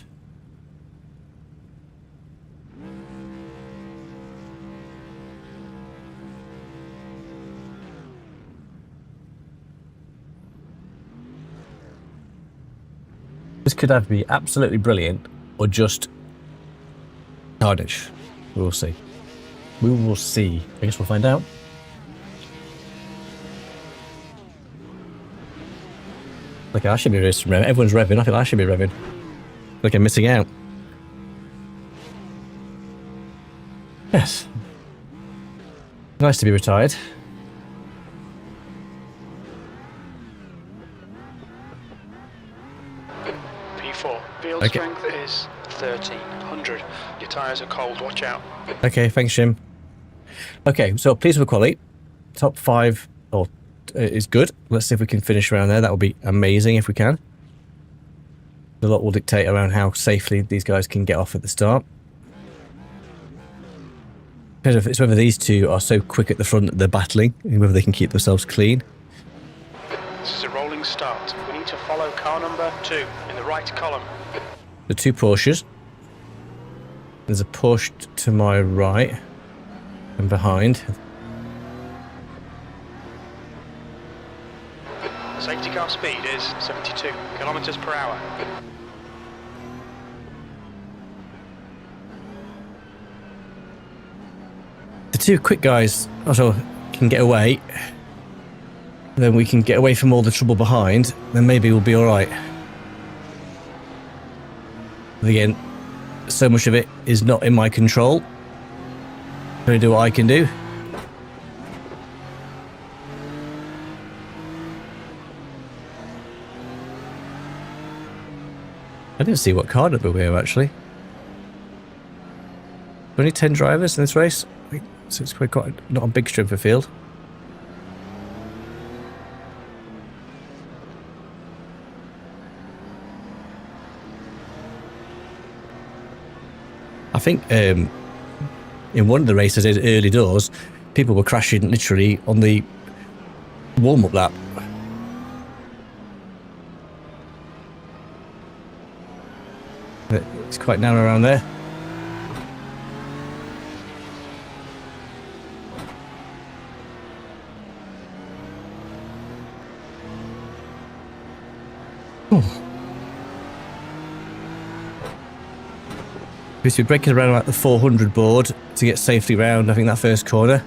This could either be absolutely brilliant or just carnage. We'll see. We will see. I guess we'll find out. Look, I should be revving. Everyone's revving. I feel I should be revving. Like I'm missing out. Yes. Nice to be retired. P4. Field strength is 1300. Your tyres are cold. Watch out. Okay, thanks, Jim. Okay, so pleased with the quality. Top 5 is good. Let's see if we can finish around there. That would be amazing if we can. A lot will dictate around how safely these guys can get off at the start. It's whether these two are so quick at the front that they're battling and whether they can keep themselves clean. This is a rolling start. We need to follow car number 2 in the right column. The 2 Porsches. There's a Porsche to my right and behind. Safety car speed is 72 kilometers per hour. The 2 quick guys also can get away. Then we can get away from all the trouble behind. Then maybe we'll be all right. But again, so much of it is not in my control. I'm going to do what I can do. I didn't see what car number we were actually. Only 10 drivers in this race, so it's quite not a big strength of field. I think in one of the races early doors, people were crashing literally on the warm-up lap. It's quite narrow around there. Because we're breaking around about the 400 board to get safely round, I think, that first corner.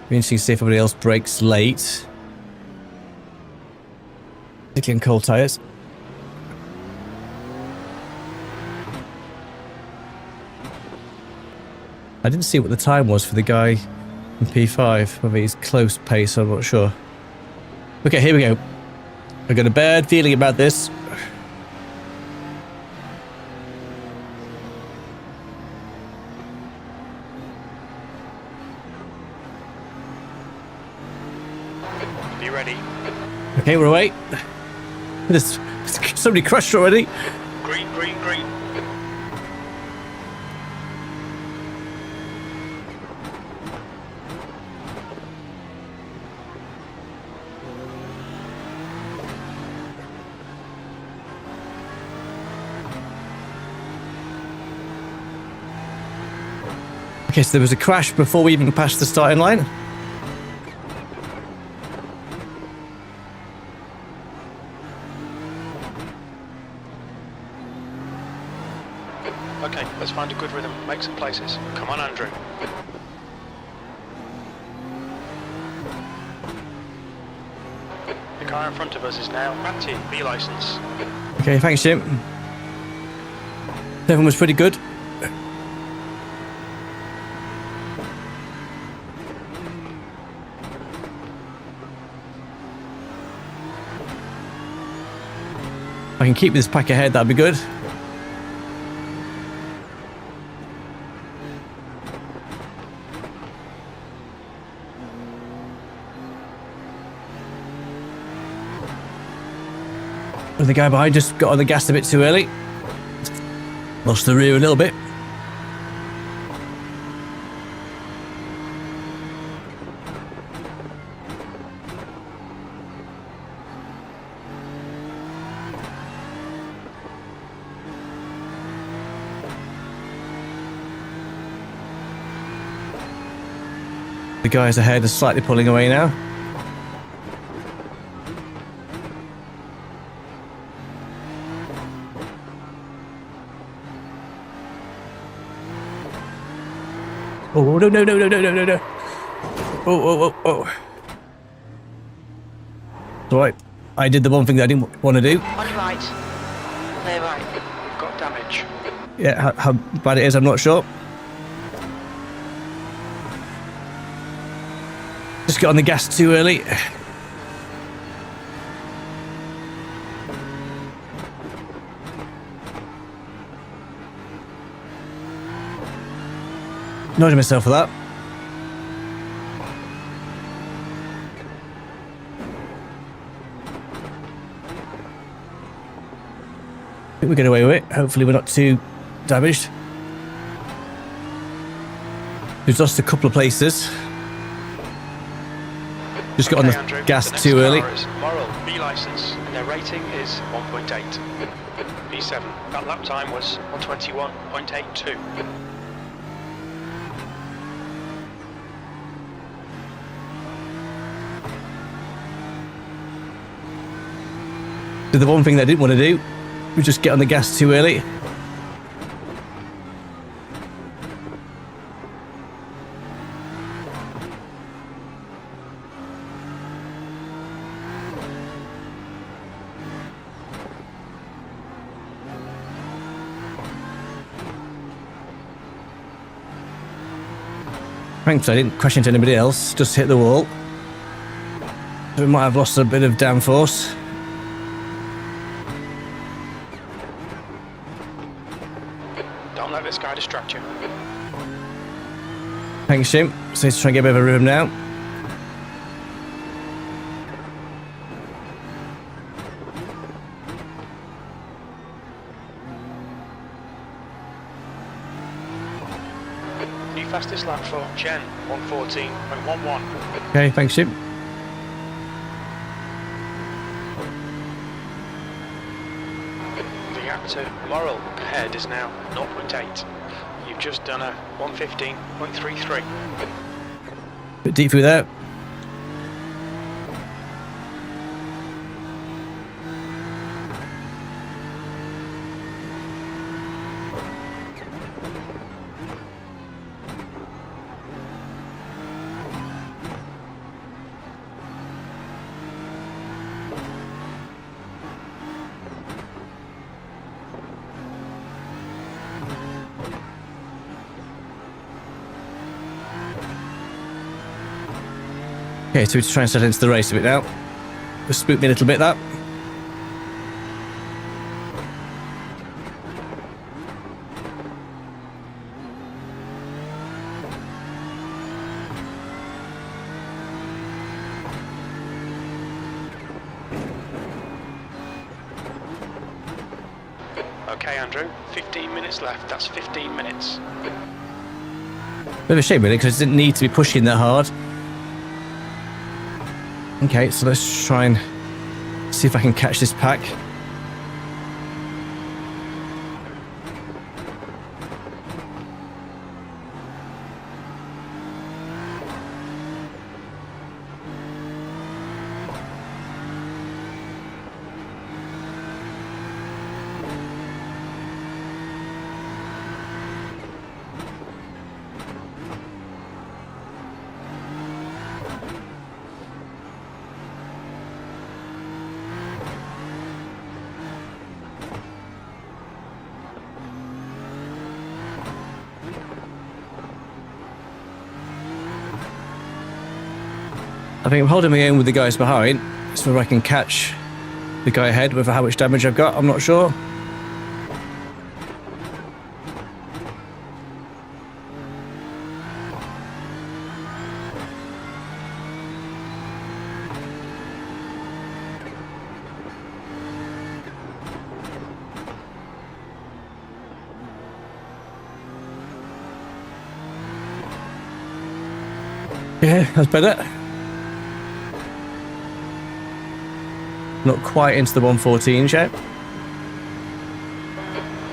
Be interesting to see if everybody else brakes late. Particularly in cold tyres. I didn't see what the time was for the guy in P5. Whether he's close pace, I'm not sure. Okay, here we go. I've got a bad feeling about this. Be ready. Okay, we're away. There's somebody crashed already. Green, green, green. Okay, so there was a crash before we even passed the starting line. Okay, let's find a good rhythm. Make some places. Come on, Andrew. The car in front of us is now Matty, B license. Okay, thanks, Jim. Everyone was pretty good. If I can keep this pack ahead, that'd be good. The guy behind just got on the gas a bit too early. Lost the rear a little bit. The guys ahead are slightly pulling away now. Oh, no, no, no, no, no, no, no, no. Oh, oh, oh, oh. It's all right. I did the one thing that I didn't want to do. On your right. Clear right. We've got damage. Yeah, how bad it is, I'm not sure. Just got on the gas too early. Noted myself for that. I think we get away with it. Hopefully we're not too damaged. We've lost a couple of places. Just got on the Andrew, gas the too next early. car is Moral, B license, and their rating is 1.8. B7. That lap time was 121.82. The one thing that I didn't want to do was just get on the gas too early. Thankfully I didn't crash into anybody else, just hit the wall. So we might have lost a bit of downforce. Don't let this guy distract you. Thanks, Jim. So let's try and get a bit of a rhythm now. New fastest lap for Jen, 114.11. Okay, thanks, Jim. The gap to Moral ahead is now 0.8. You've just done a 115.33. Bit deep through there. Okay, so we just try and settle into the race a bit now. Just spooked me a little bit, that. Okay, Andrew, 15 minutes left. That's 15 minutes. Bit of a shame, really, because I didn't need to be pushing that hard. Okay, so let's try and see if I can catch this pack. I think I'm holding my own with the guys behind, so I can catch the guy ahead with how much damage I've got. I'm not sure. Yeah, that's better. Not quite into the 114 yet.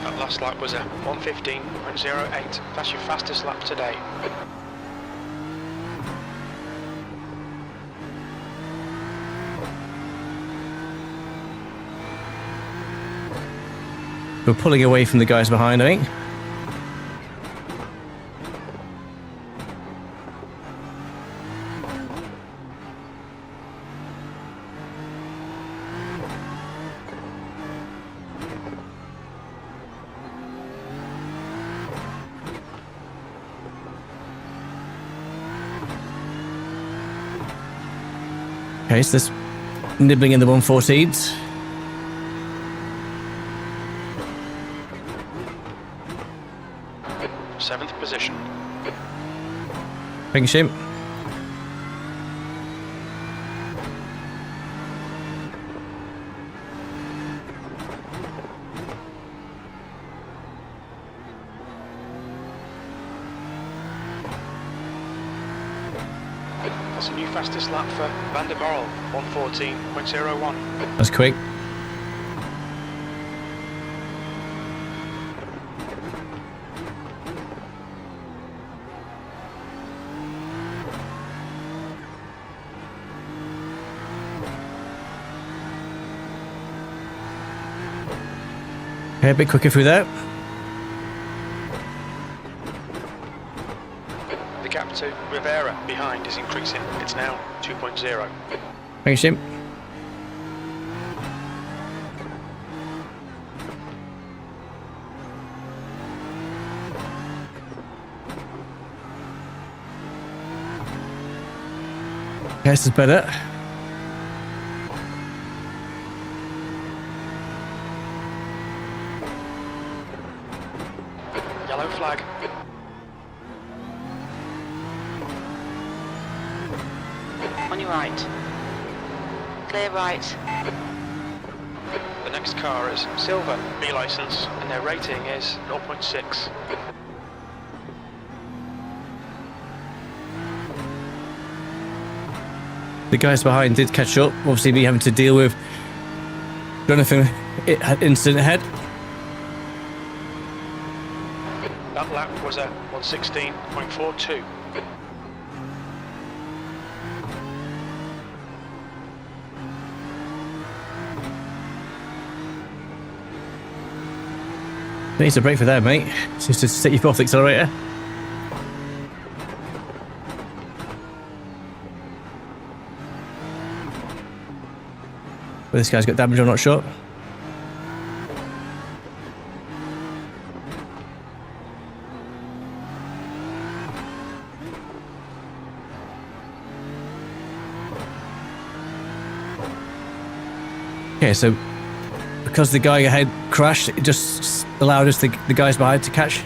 That last lap was a 1:15.08. That's your fastest lap today. We're pulling away from the guys behind, I think. Okay, so this nibbling in the 114s. Seventh position. Thanks, Jim. That's a new fastest lap for Van der Morel, 1:14.01. That's quick. Okay, a bit quicker through that. The gap to Rivera behind is increasing. It's now 2.0. Thanks, Jim. Okay, this is better. Yellow flag. On your right. Clear right. The next car is silver, B license, and their rating is 0.6. The guys behind did catch up. Obviously, me having to deal with Jonathan incident ahead. That lap was a 1:16.42. Needs a break for that, mate. Just to set you off the accelerator. But this guy's got damage, I'm not sure. Okay, so because the guy ahead crashed, it just allowed us, the guys behind, to catch.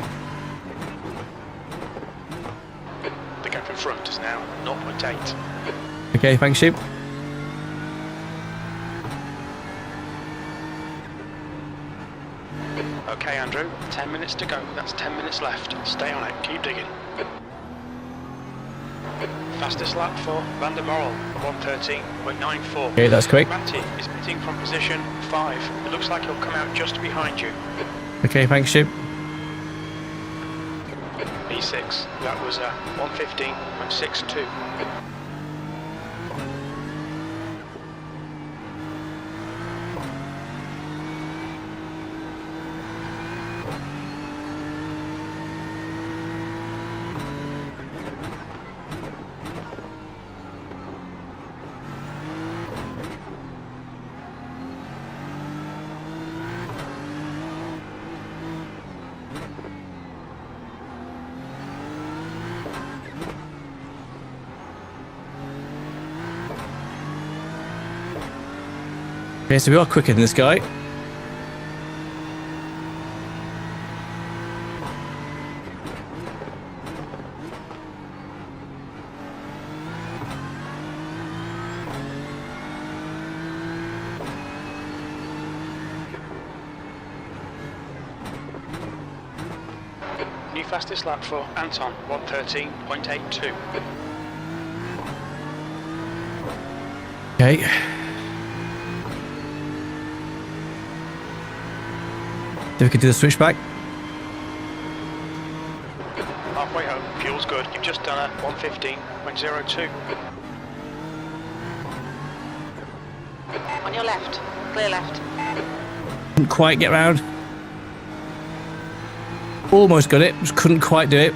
The gap in front is now 0.8. Okay, thanks, Sheep. Okay, Andrew, 10 minutes to go. That's 10 minutes left. Stay on it. Keep digging. Fastest lap for Van der Morel, 1:13.94. Okay, that's quick. Matty is pitting from position 5. It looks like he'll come out just behind you. Okay, thanks, Jim. P6, that was 1:15.62. Okay, so we are quicker than this guy. New fastest lap for Anton, 1:13.82. Okay. Then we can do the switchback. Halfway home, fuel's good. You've just done a 1:15.02. On your left. Clear left. Couldn't quite get round. Almost got it, just couldn't quite do it.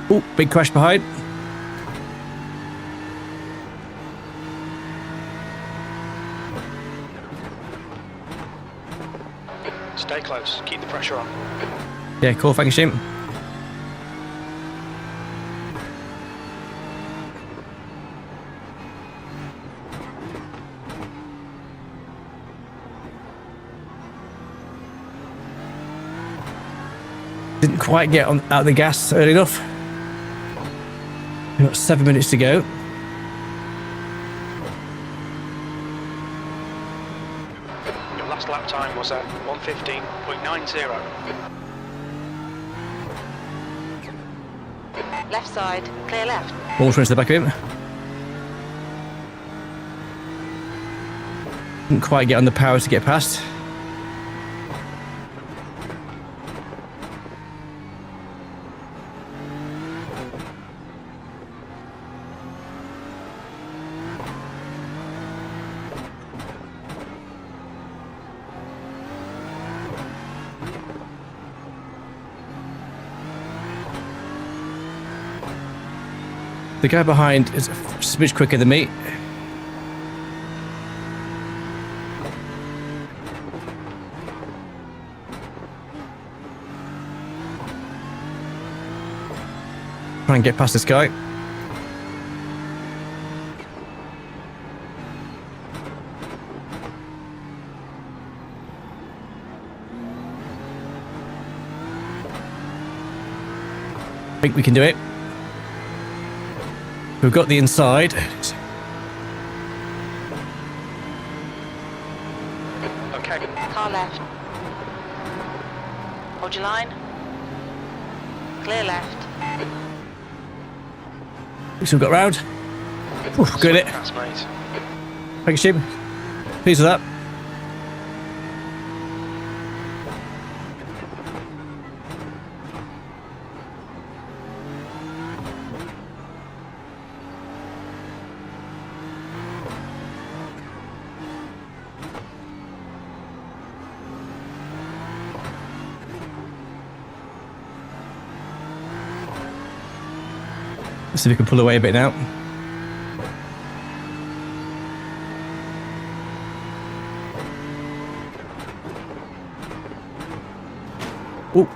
Oh, big crash behind. Stay close. Keep the pressure on. Yeah, cool, thanks, Jim. Didn't quite get on out of the gas early enough. We've got 7 minutes to go. Your last lap time was at 1:15.90. Left side. Clear left. Almost went to the back of him. Didn't quite get on the power to get past. The guy behind is a smidge quicker than me. Try and get past this guy. I think we can do it. We've got the inside. Okay. Car left. Hold your line. Clear left. So we've got round. Ooh, good it. That's mate. Thanks, Jim. Pleased with that. Let's see if we can pull away a bit now. Oh.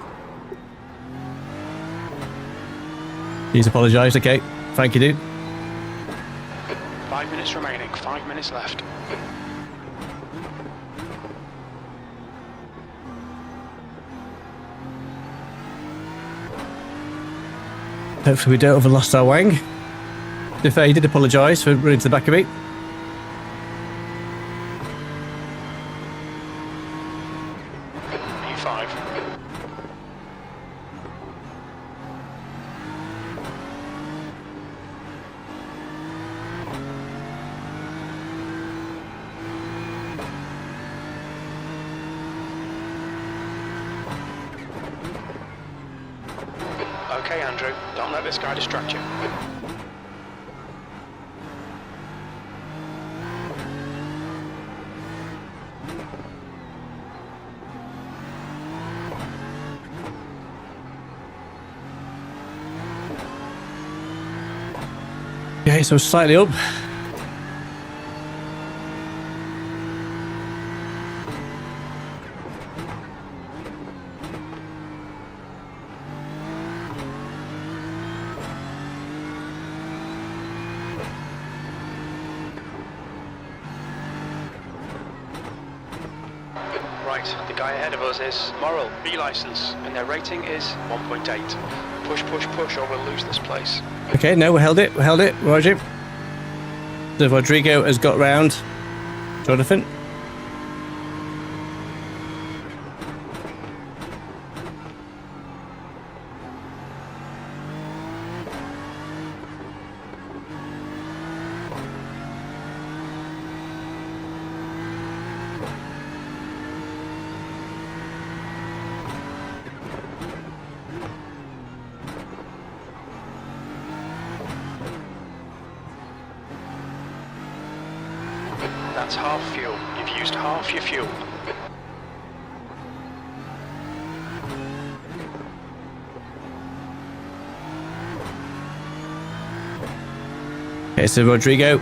He's apologised, okay. Thank you, dude. 5 minutes remaining, 5 minutes left. Hopefully we don't have lost our wang. To be fair, he did apologise for running to the back of me. E5. Okay, Andrew, don't let this guy distract you. Okay, so slightly up. Right, the guy ahead of us is Moral, B licence, and their rating is 1.8. Push, push, push, or we'll lose this place. Okay, no, we held it, Roger. So Rodrigo has got round Jonathan. That's half fuel. You've used half your fuel. Okay, so Rodrigo.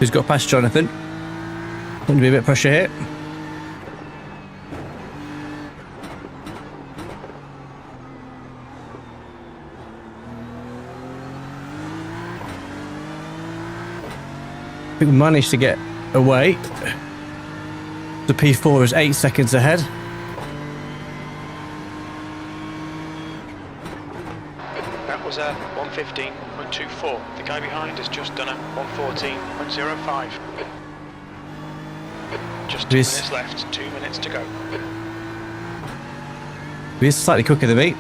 Who's got past Jonathan? Going to be a bit of pressure here. I think we managed to get away. The P4 is 8 seconds ahead. That was a 1:15.24. The guy behind has just done a 1:14.05. Just 2 minutes left, 2 minutes to go. He's slightly quicker than me.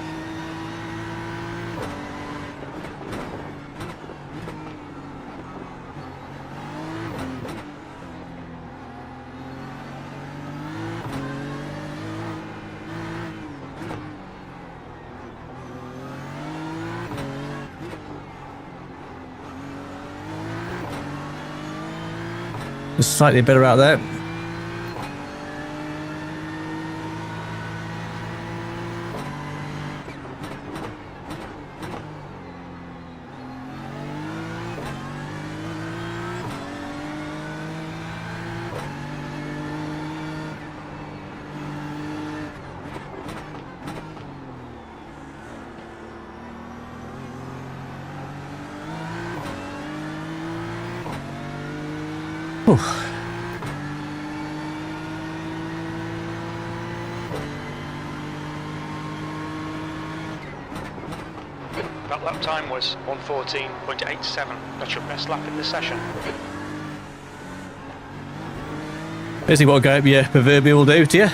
Just slightly better out there. Whew. That lap time was 1:14.87. That's your best lap in the session. Basically what a guy up your proverbial will do to you.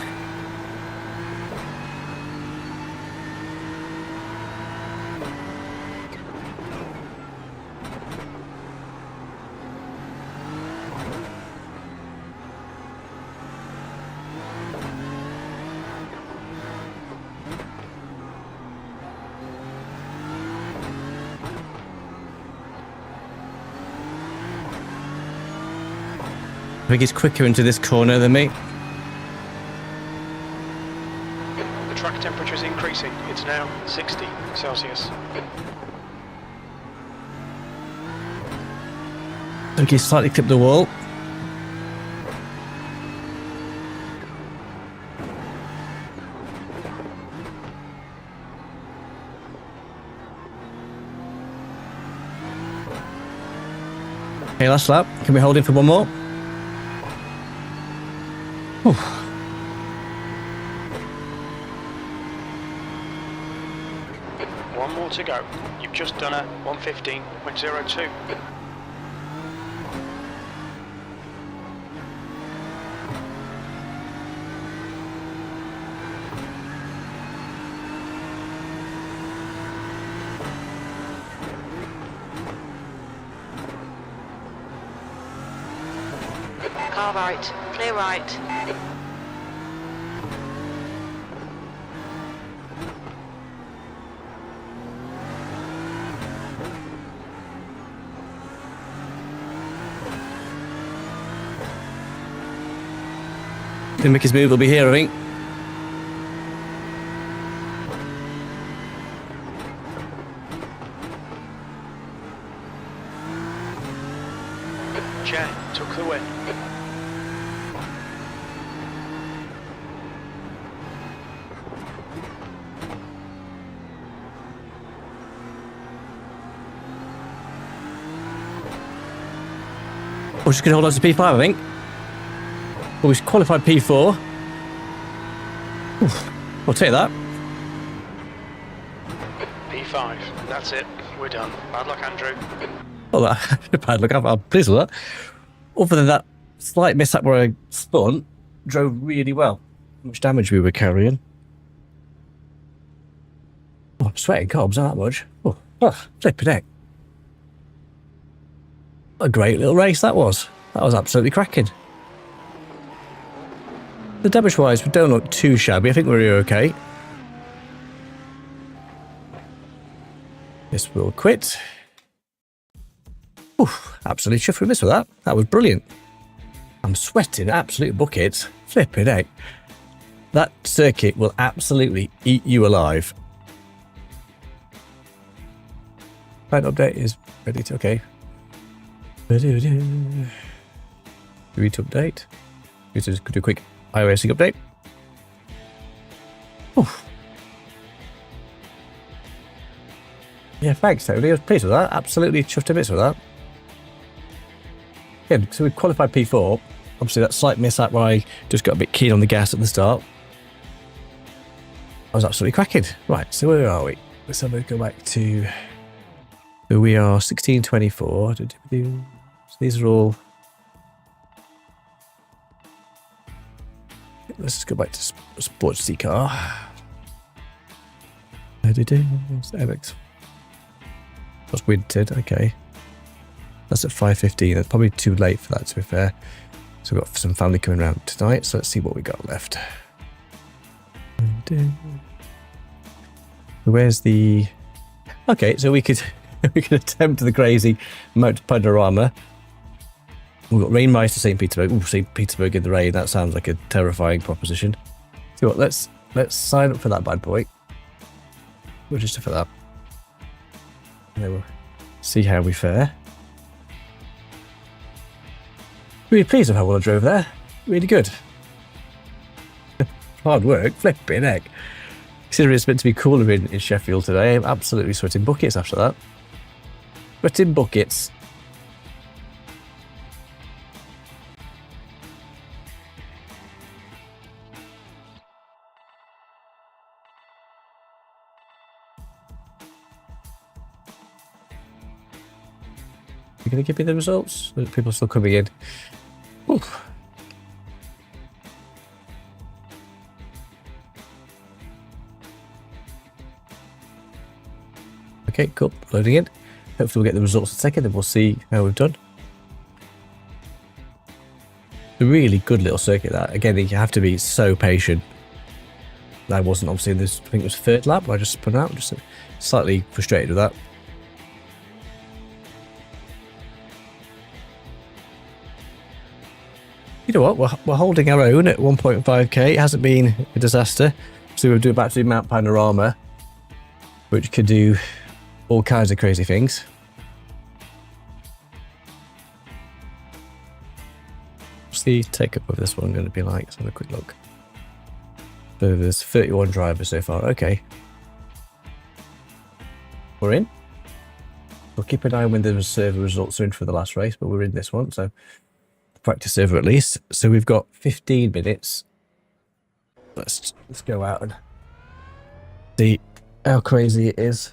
I think he's quicker into this corner than me. The track temperature is increasing. It's now 60 Celsius. I think he's slightly clipped the wall. Okay, last lap. Can we hold in for one more? Whew. One more to go. You've just done a 1:15.02. Car right, clear right. Gonna make his move, will be here, I think. Chen took the win. We're just going to hold on to P5, I think. Well, we've qualified P4. Oof, I'll take that. P5. That's it. We're done. Bad luck, Andrew. Well, bad look. I'm pleased with that. Other than that slight mishap where I spun, drove really well. How much damage we were carrying. Oh, I'm sweating cobs, not that much. Oh, flipping heck. A great little race that was. That was absolutely cracking. The damage wise, we don't look too shabby. I think we're okay. This will quit. Oof, absolutely chuffed with this with that. That was brilliant. I'm sweating absolute buckets. Flipping heck. That circuit will absolutely eat you alive. Right, update is ready to, okay. Do we to update? We just do a quick iRacing update. Oof. Yeah, thanks, Tony. I was pleased with that. Absolutely chuffed to bits with that. Yeah, so we qualified P4. Obviously, that slight mishap where I just got a bit keen on the gas at the start. I was absolutely cracking. Right, so where are we? Let's have a go back to... So we are 1624. So these are all... Let's just go back to sports C car. It's the MX. That's wintered, okay. That's at 5:15. That's probably too late for that, to be fair. So we've got some family coming around tonight, so let's see what we got left. Where's the... Okay, so we could attempt the crazy Mount Panorama. We've got Rainmeister St. Petersburg. Ooh, St. Petersburg in the rain. That sounds like a terrifying proposition. So what, let's sign up for that bad boy. We'll just for that. And then we'll see how we fare. Really pleased with how well I drove there. Really good. Hard work, flipping heck. Considering it's meant to be cooler in Sheffield today, I'm absolutely sweating buckets after that. Sweating buckets. You going to give me the results? People are still coming in. Oof. Okay, cool. Loading in. Hopefully we'll get the results in a second and we'll see how we've done. A really good little circuit that. Again, you have to be so patient. I wasn't obviously in this, I think it was third lap where I just spun out. Just slightly frustrated with that. You know what, we're holding our own at 1.5k. It hasn't been a disaster. So we're about to do Mount Panorama, which could do all kinds of crazy things. What's the take-up of this one going to be like? Let's have a quick look. So there's 31 drivers so far. Okay. We're in. We'll keep an eye when the server results are in for the last race, but we're in this one, so practice server at least. So we've got 15 minutes. Let's go out and see how crazy it is.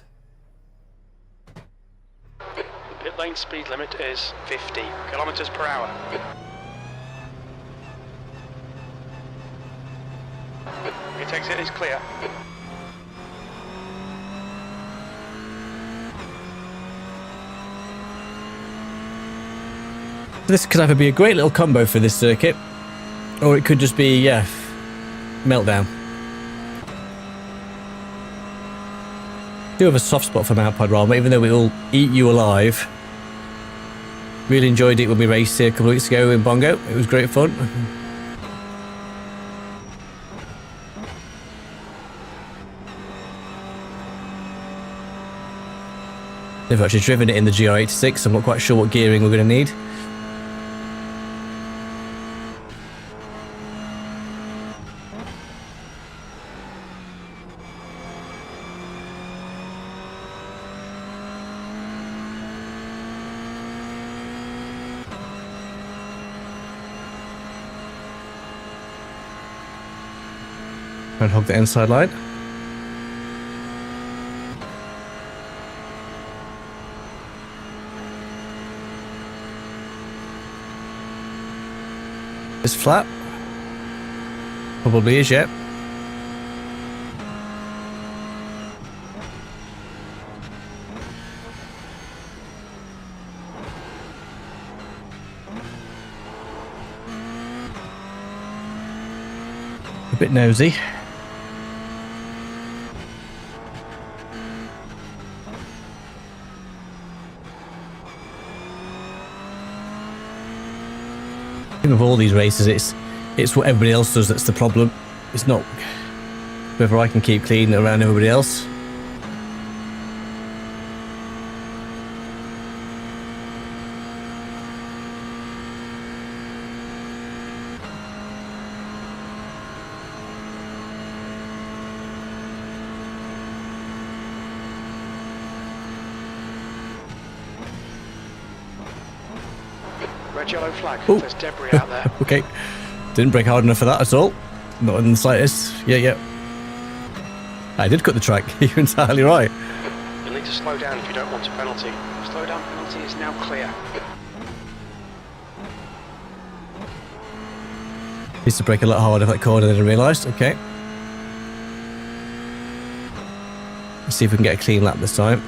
The pit lane speed limit is 50 kilometers per hour. Pit exit is clear. This could either be a great little combo for this circuit, or it could just be, yeah, meltdown. I do have a soft spot for Mount Panorama, even though it will eat you alive. Really enjoyed it when we raced here a couple of weeks ago in Bongo. It was great fun. They've actually driven it in the GR86, so I'm not quite sure what gearing we're going to need. Try and hog the inside line. It's flat. Probably is, yeah. A bit nosy. Of all these races, it's what everybody else does that's the problem. It's not whether I can keep clean around everybody else. Red yellow flag. Ooh. There's debris out there. Okay, didn't brake hard enough for that at all. Not in the slightest. Yeah. I did cut the track. You're entirely right. You'll need to slow down if you don't want a penalty. Slow down penalty is now clear. Needs to brake a lot harder for that corner than I realised. Okay. Let's see if we can get a clean lap this time.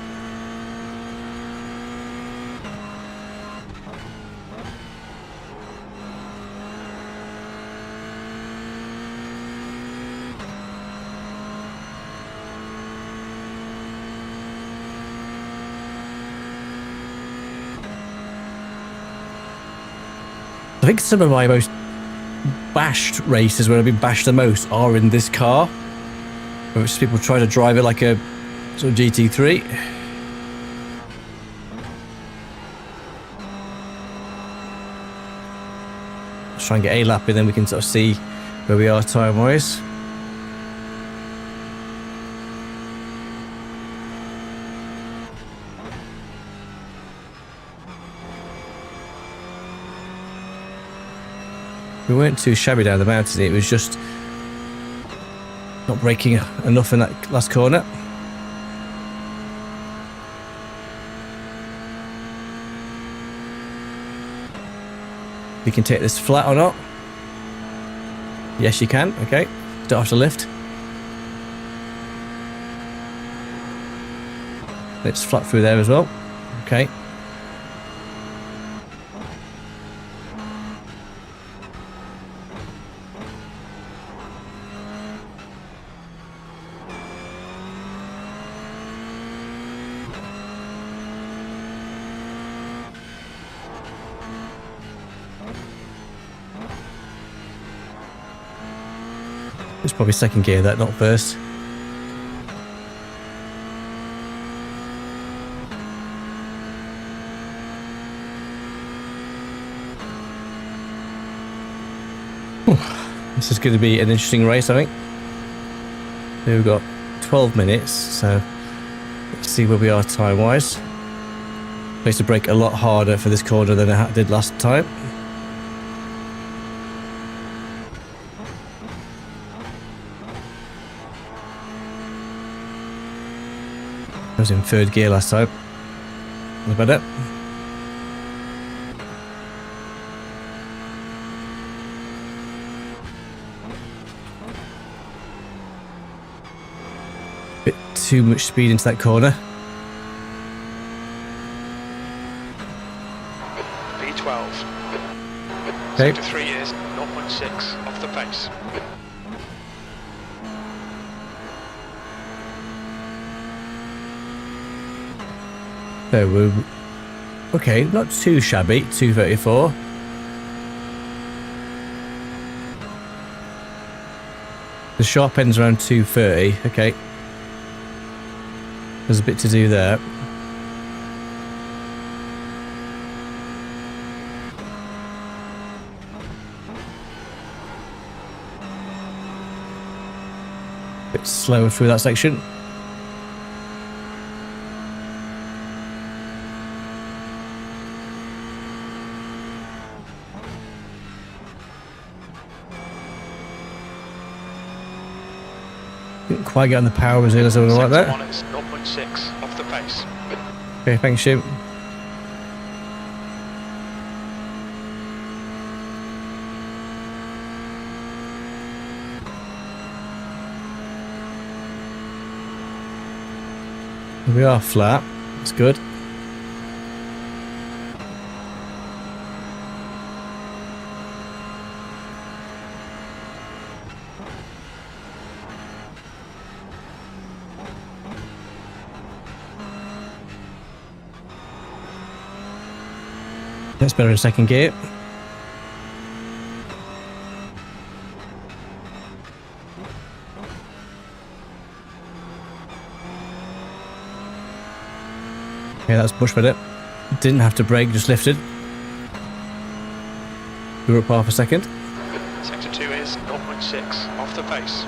I think some of my most bashed races, where I've been bashed the most, are in this car. Where it's people trying to drive it like a sort of GT3. Let's try and get a lap in, then we can sort of see where we are time-wise. We weren't too shabby down the mountain, it was just not braking enough in that last corner. You can take this flat or not. Yes, you can. Okay, don't have to lift. It's flat through there as well. Okay. It's probably second gear, that, not first. This is going to be an interesting race, I think. We've got 12 minutes, so let's see where we are time-wise. Place the brake a lot harder for this corner than I did last time. I was in third gear last time. That's better. Bit too much speed into that corner. V12. Okay. Sector 3 is 0.6 off the pace. So we're okay, not too shabby. 234. The sharp end's around 230. Okay, there's a bit to do there. Bit slower through that section. Didn't quite get on the power as I would have liked that. Sector 1 is 0.6 off the pace. Okay, thanks, Jim. We are flat. That's good. That's better in second gear. Okay, that's much better. Didn't have to brake, just lifted. We were up half a second. Sector 2 is 0.6 off the pace.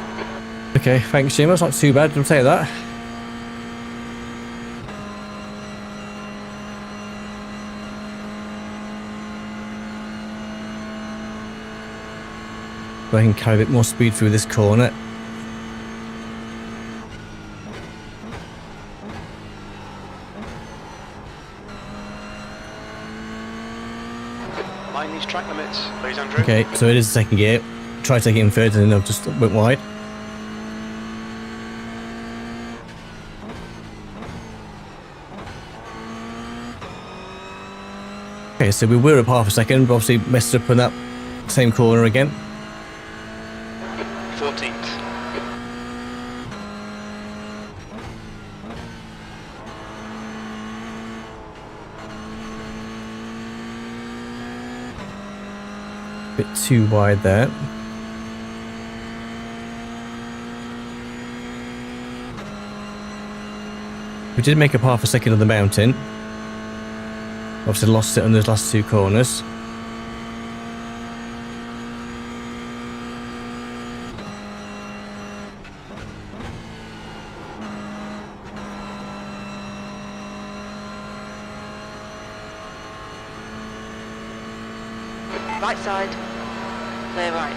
Okay, thanks, Jim. That's not too bad. I'll take that. I can carry a bit more speed through this corner. Mind these track limits, please, Andrew. Okay, so it is second gear. Try to take it in third and then I just went wide. Okay, so we were up half a second, but obviously messed up in that same corner again. 14th. Bit too wide there. We did make up half a second on the mountain. Obviously lost it on those last two corners. Right side. Clear right.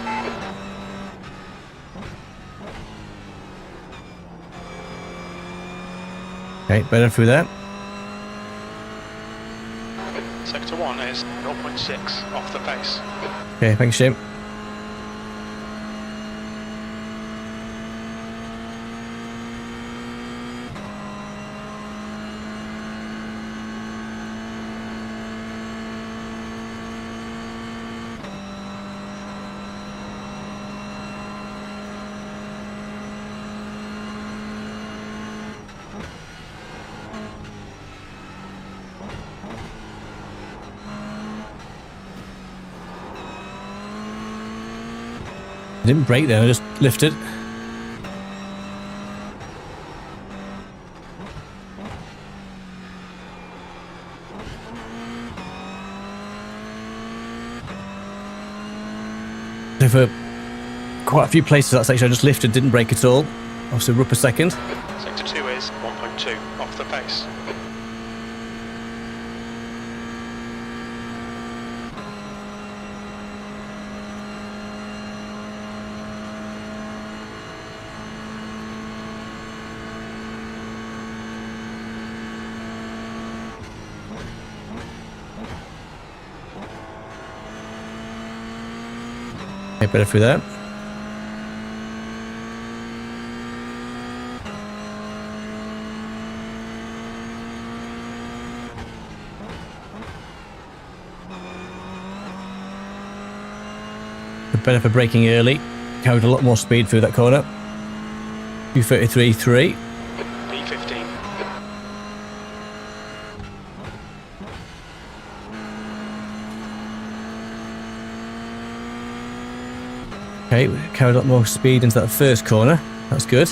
Okay, better through that. Sector 1 is 0.6 off the pace. Okay, thanks, Jim. I didn't brake there, I just lifted. So for quite a few places that section I just lifted, didn't brake at all. Obviously we're up a second. Sector 2 is 1.2 off the pace. Quite better through there. Better for braking early. Carried a lot more speed through that corner. 233.3. P15. Okay, we carried a lot more speed into that first corner. That's good.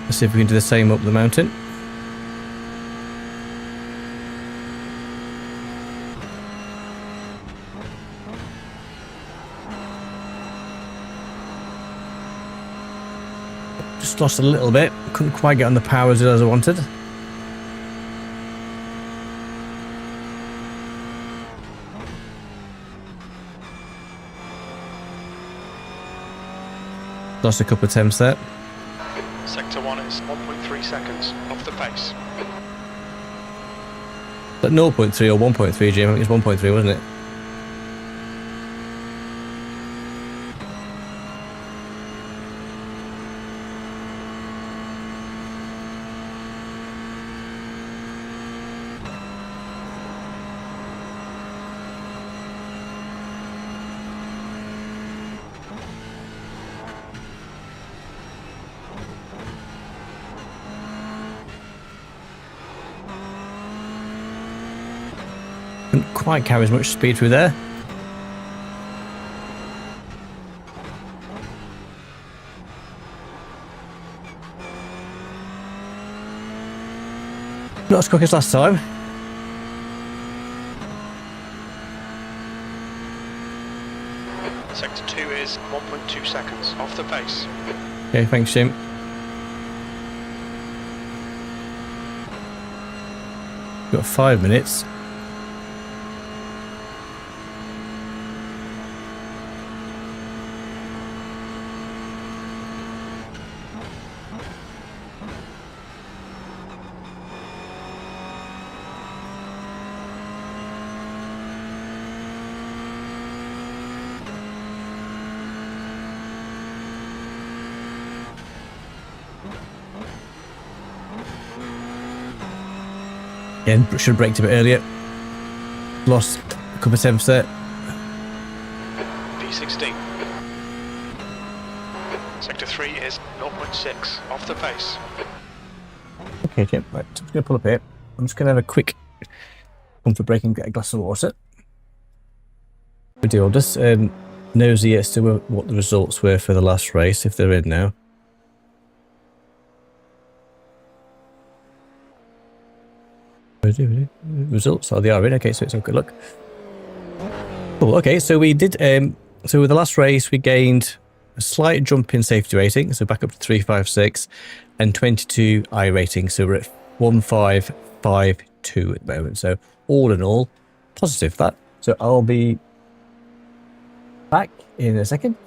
Let's see if we can do the same up the mountain. Just lost a little bit. Couldn't quite get on the powers as I wanted. Lost a couple of attempts there. Sector 1 is 1.3 seconds off the pace. But 0.3 or 1.3, Jim? I think it's 1.3, wasn't it? Couldn't quite carry as much speed through there. Not as quick as last time. Sector 2 is 1.2 seconds off the pace. Okay, thanks, Jim. Got 5 minutes. Again, should have braked a bit earlier. Lost a couple of attempts there. P16. Sector 3 is 0.6 off the pace. Okay, Jim, right, I'm just going to pull up here. I'm just going to have a quick come for braking, get a glass of water. We do. I'm just nosy as to what the results were for the last race, if they're in now. Results? Oh, they are in. Okay, so it's a good look. Cool. Okay, so we did. So with the last race, we gained a slight jump in safety rating, so back up to 356, and 22 iRating. So we're at 1552 at the moment. So all in all, positive that. So I'll be back in a second.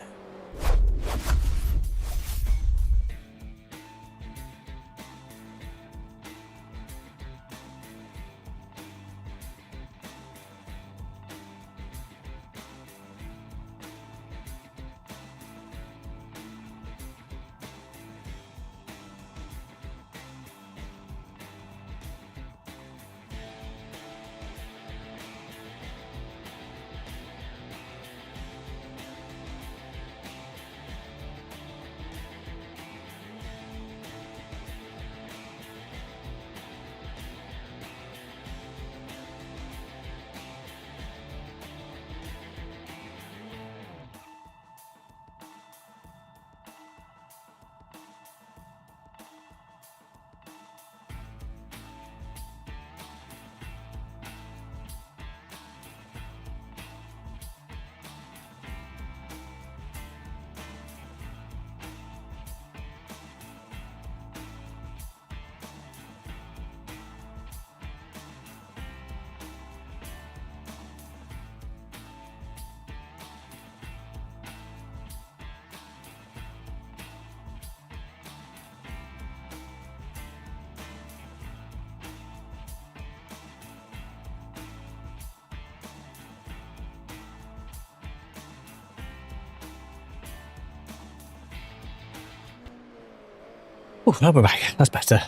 Oh, now we're back. That's better.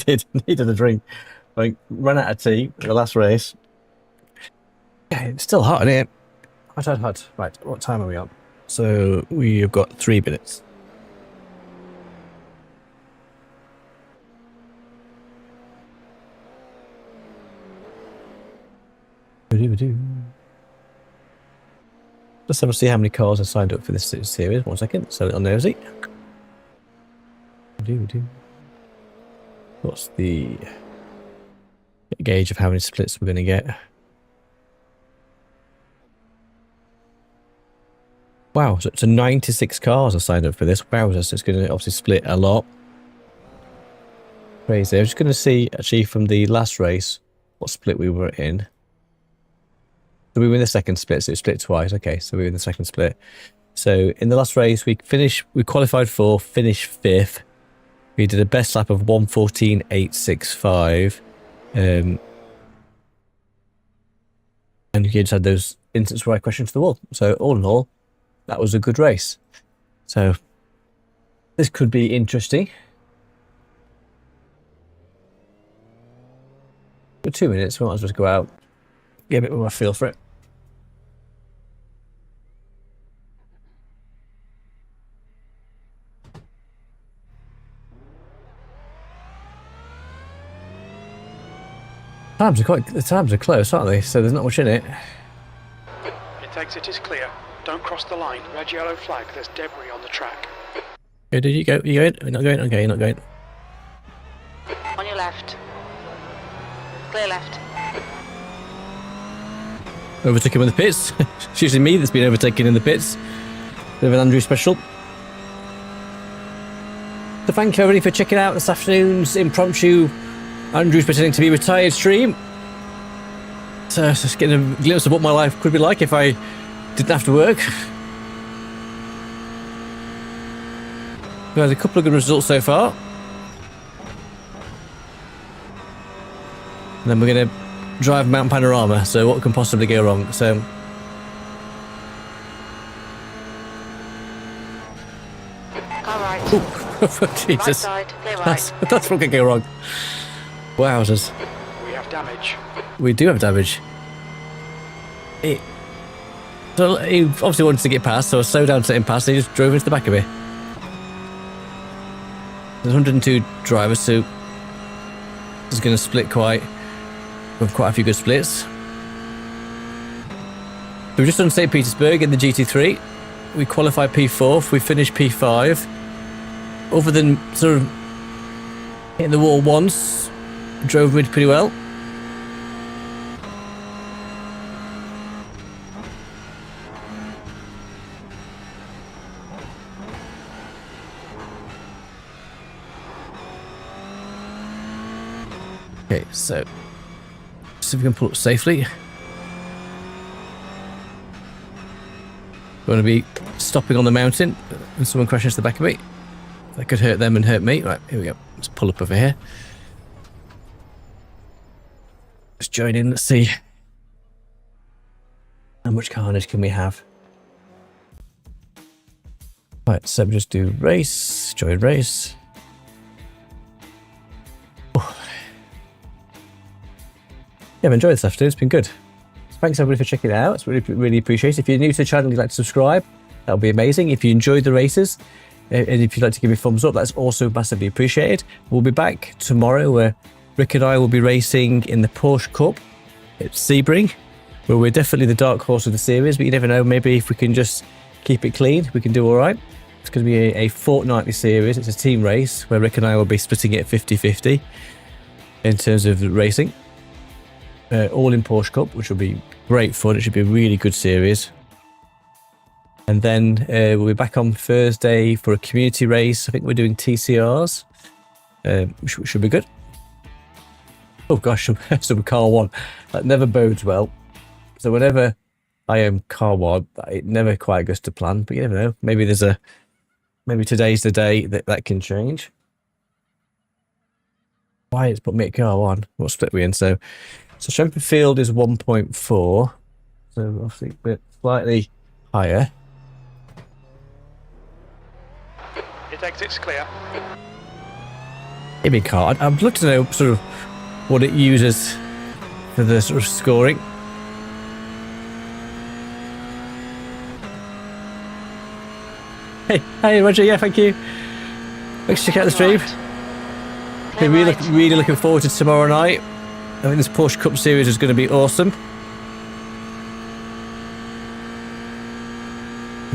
I needed a drink. I ran out of tea for the last race. Yeah, it's still hot in here. Hot. Right, what time are we on? So we've got 3 minutes. Let's have a see how many cars are signed up for this series. 1 second, so little nosy. What's the gauge of how many splits we're going to get? Wow, so 96 cars are signed up for this. Wow, so it's going to obviously split a lot. Crazy. I was just going to see, actually, from the last race, what split we were in. So we were in the second split, so it split twice. Okay, so we were in the second split. So in the last race, we qualified 4th, finished 5th. We did a best lap of 1:14.865. And you just had those instances where I questioned to the wall. So all in all, that was a good race. So this could be interesting. For 2 minutes, we might as well just go out, get a bit more feel for it. The times are close, aren't they? So there's not much in it. Pit exit is clear. Don't cross the line. Red yellow flag. There's debris on the track. Okay, did you go? You going? You're not going? Okay, you're not going. On your left. Clear left. Overtook him in the pits. It's usually me that's been overtaken in the pits. Bit of an Andrew special. So thank you everybody for checking out this afternoon's impromptu Andrew's pretending to be retired stream. So just getting a glimpse of what my life could be like if I didn't have to work. We had a couple of good results so far. And then we're going to drive Mount Panorama, so what can possibly go wrong? So Car right. Jesus. Right side, clear right. That's what can go wrong. Wowzers. We have damage. We do have damage. So he obviously wanted to get past, so I slowed down to let him pass, and he just drove into the back of me. There's 102 drivers, so this is going to split quite a few good splits. We've just done St. Petersburg in the GT3. We qualified P4th, we finished P5. Other than sort of hitting the wall once, drove pretty well. Okay, so see if we can pull up safely. We're going to be stopping on the mountain and someone crashes the back of me. That could hurt them and hurt me. Right, here we go. Let's pull up over here. Let's join in. Let's see how much carnage can we have. Right, so we just do race, join race. Oh. Yeah, I've enjoyed this afternoon. It's been good. Thanks everybody for checking it out. It's really appreciated. If you're new to the channel and you'd like to subscribe, that'll be amazing. If you enjoyed the races, and if you'd like to give me a thumbs up, that's also massively appreciated. We'll be back tomorrow where Rick and I will be racing in the Porsche Cup at Sebring, where we're definitely the dark horse of the series, but you never know, maybe if we can just keep it clean, we can do all right. It's going to be a fortnightly series. It's a team race where Rick and I will be splitting it 50-50 in terms of racing. All in Porsche Cup, which will be great fun. It should be a really good series. And then we'll be back on Thursday for a community race. I think we're doing TCRs, which should be good. Oh gosh, some car one. That never bodes well. So whenever I am car one, it never quite goes to plan. But you never know. Maybe today's the day that can change. Why it's put me at car one? What split we in? So Champion Field is 1.4. So obviously we're slightly higher. It exits clear. Maybe car. I'd love to know sort of what it uses for the sort of scoring. Hey, Roger. Yeah, thank you. Thanks for checking out the stream. Okay, really looking forward to tomorrow night. I think this Porsche Cup Series is going to be awesome.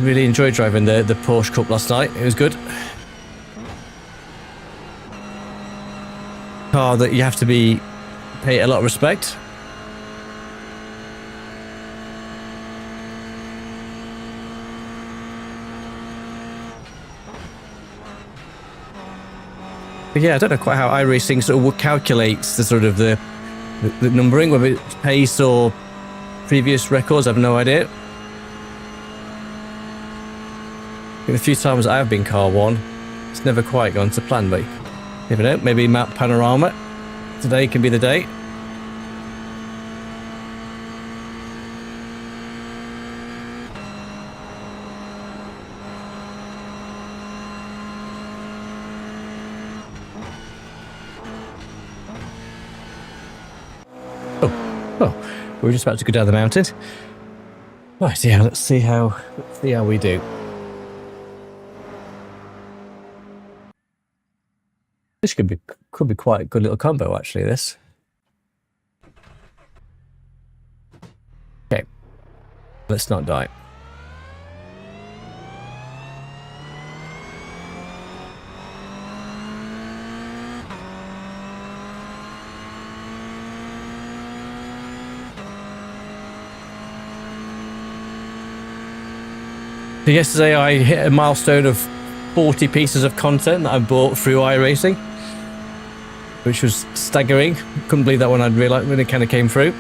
Really enjoyed driving the Porsche Cup last night. It was good. Car that you have to pay a lot of respect. But yeah, I don't know quite how iRacing sort of calculates the sort of the numbering, whether it's pace or previous records. I have no idea. A few times I've been car one, it's never quite gone to plan, but you never know. Maybe map panorama today can be the day. Oh, we're just about to go down the mountain. Right, yeah, let's see how we do. This could be quite a good little combo, actually, this. Okay, let's not die. So yesterday I hit a milestone of 40 pieces of content that I bought through iRacing, which was staggering. Couldn't believe that when I'd realised when it kind of came through.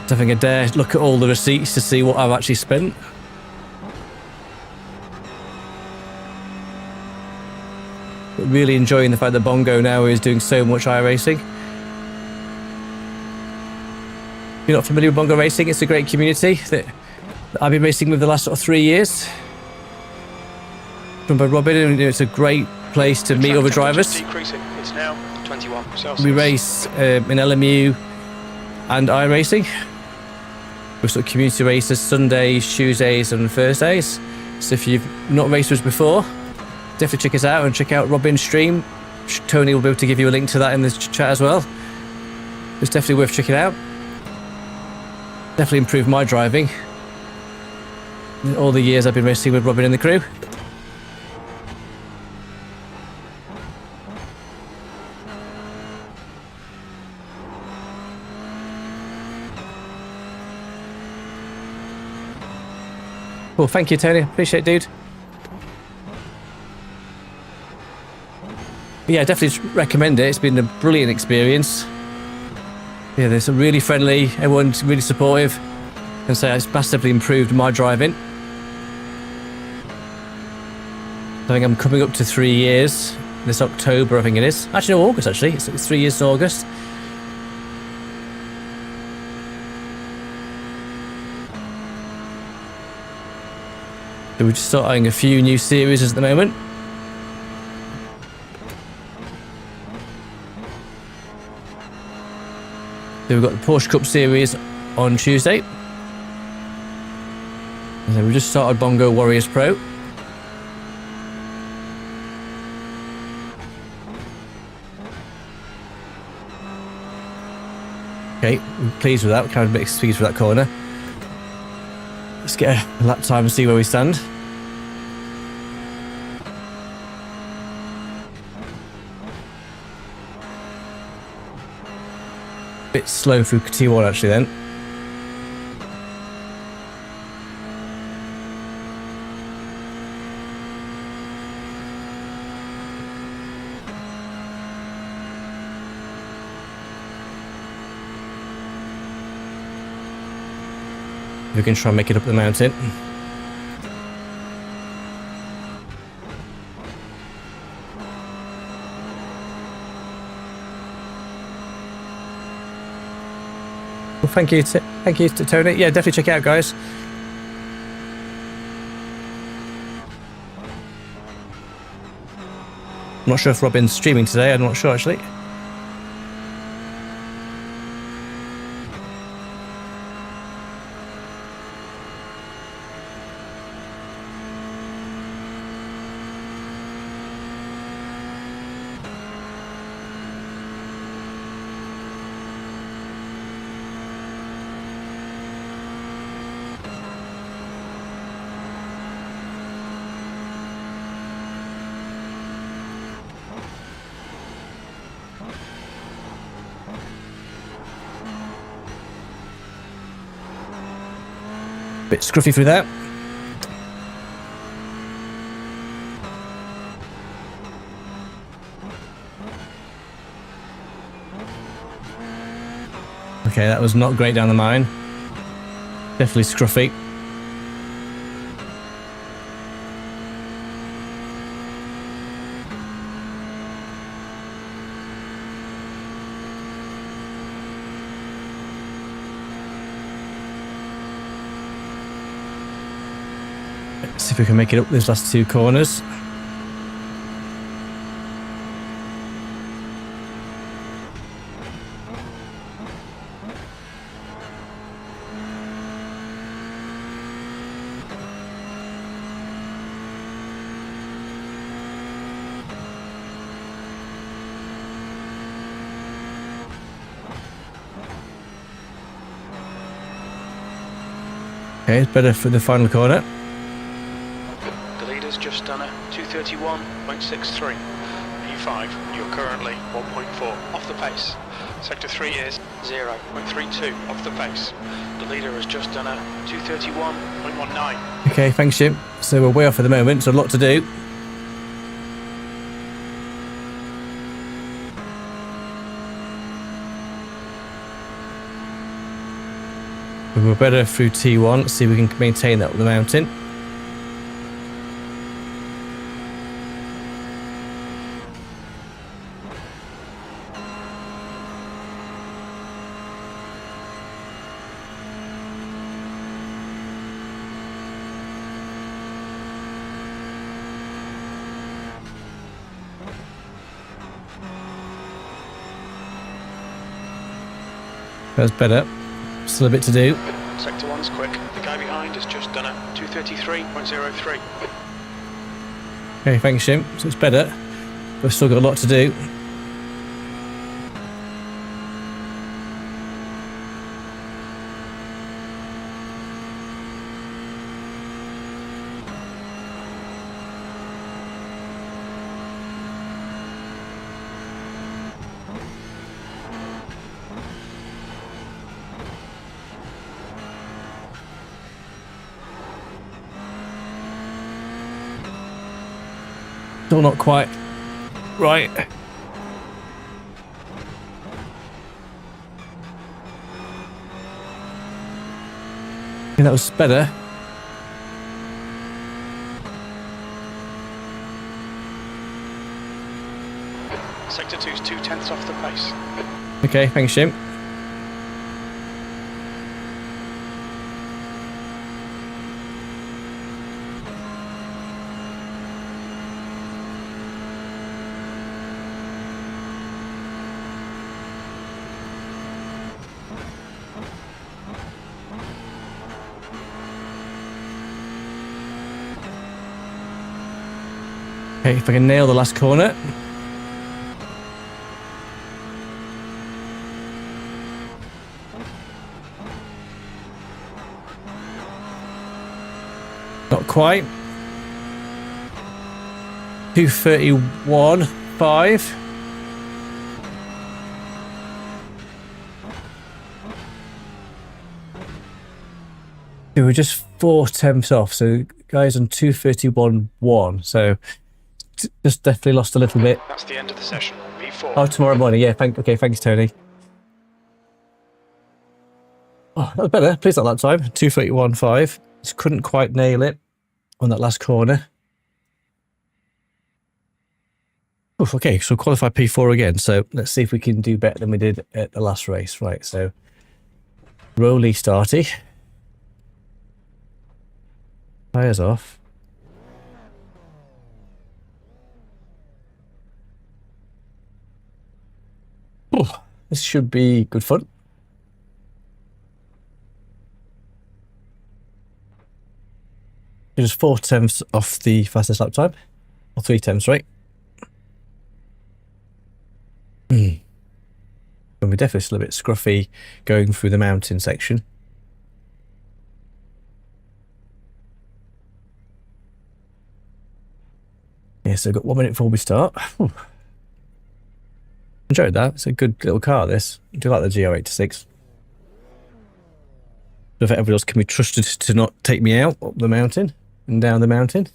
Don't think I dare look at all the receipts to see what I've actually spent. But really enjoying the fact that Bongo now is doing so much iRacing. If you're not familiar with Bongo Racing, it's a great community that I've been racing with the last sort of 3 years. Run by Robin, and it's a great place to meet other drivers. It's now 21 Celsius. We race in LMU and iRacing. We're sort of community races Sundays, Tuesdays and Thursdays. So if you've not raced with us before, definitely check us out and check out Robin's stream. Tony will be able to give you a link to that in the chat as well. It's definitely worth checking out. Definitely improved my driving in all the years I've been racing with Robin and the crew. Well, thank you, Tony. Appreciate it, dude. Yeah, definitely recommend it. It's been a brilliant experience. Yeah, they're really friendly. Everyone's really supportive. And so it's massively improved my driving. I think I'm coming up to 3 years. This October, I think it is. Actually, no, August, actually. It's 3 years in August. So we're just starting a few new series at the moment. So we've got the Porsche Cup Series on Tuesday. And then we just started Bongo Warriors Pro. Okay, I'm pleased with that. Kind of a bit pleased with that corner. Let's get a lap time and see where we stand. Bit slow through T1 actually then. We can try and make it up the mountain. Well, thank you to Tony. Yeah, definitely check it out, guys. I'm not sure if Robin's streaming today, I'm not sure actually. Bit scruffy through that. Okay, that was not great down the line. Definitely scruffy. Let's see if we can make it up these last two corners. Okay, it's better for the final corner. The leader's just done a 231.63. P5, you're currently 1.4 off the pace. Sector 3 is 0.32 off the pace. The leader has just done a 231.19. Okay, thanks Jim. So we're way off at the moment, so a lot to do. We're better through T1. Let's see if we can maintain that with the mountain. That's better. Still a bit to do. Sector 1's quick. The guy behind has just done a 233.03. Okay, thanks Jim. So it's better. We've still got a lot to do. Still not quite right. I think that was better. Sector 2's 2/10 off the pace. Okay, thanks Jim. Okay, if I can nail the last corner. Not quite. 231.5. We were just 4/10 off, so guys on 231.1. So just definitely lost a little bit. That's the end of the session. P4. Oh, tomorrow morning. Yeah, okay, thanks, Tony. Oh, that was better. Please not that time. 231.5. Just couldn't quite nail it on that last corner. Oof, okay, so qualify P4 again. So let's see if we can do better than we did at the last race. Right, so rolly starty. Tyres off. Oh, this should be good fun. It was 4/10 off the fastest lap time. Or 3/10, right? And we're definitely still a bit scruffy going through the mountain section. Yeah, so we've got 1 minute before we start. Whew. Enjoyed that. It's a good little car, this. I do like the GR86. If everybody else can be trusted to not take me out up the mountain and down the mountain.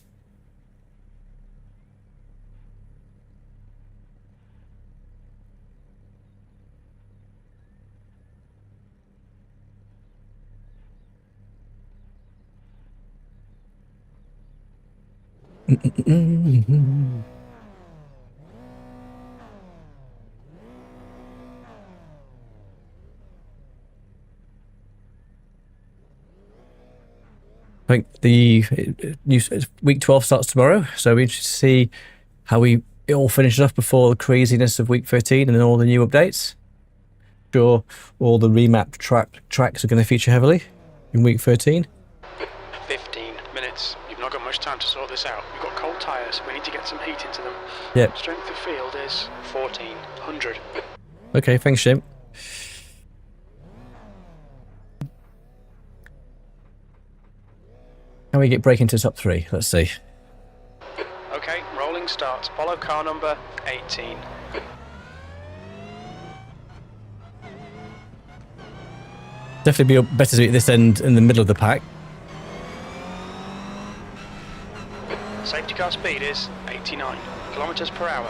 I think the week 12 starts tomorrow, so we're interested to see how it all finishes off before the craziness of week 13 and then all the new updates. Sure, all the remapped tracks are going to feature heavily in week 13. 15 minutes. You've not got much time to sort this out. We've got cold tyres. We need to get some heat into them. Yep. Strength of field is 1400. Okay, thanks, Jim. How we get break into top 3? Let's see. Okay, rolling start. Follow car number 18. Definitely be better to be at this end in the middle of the pack. Safety car speed is 89 kilometers per hour.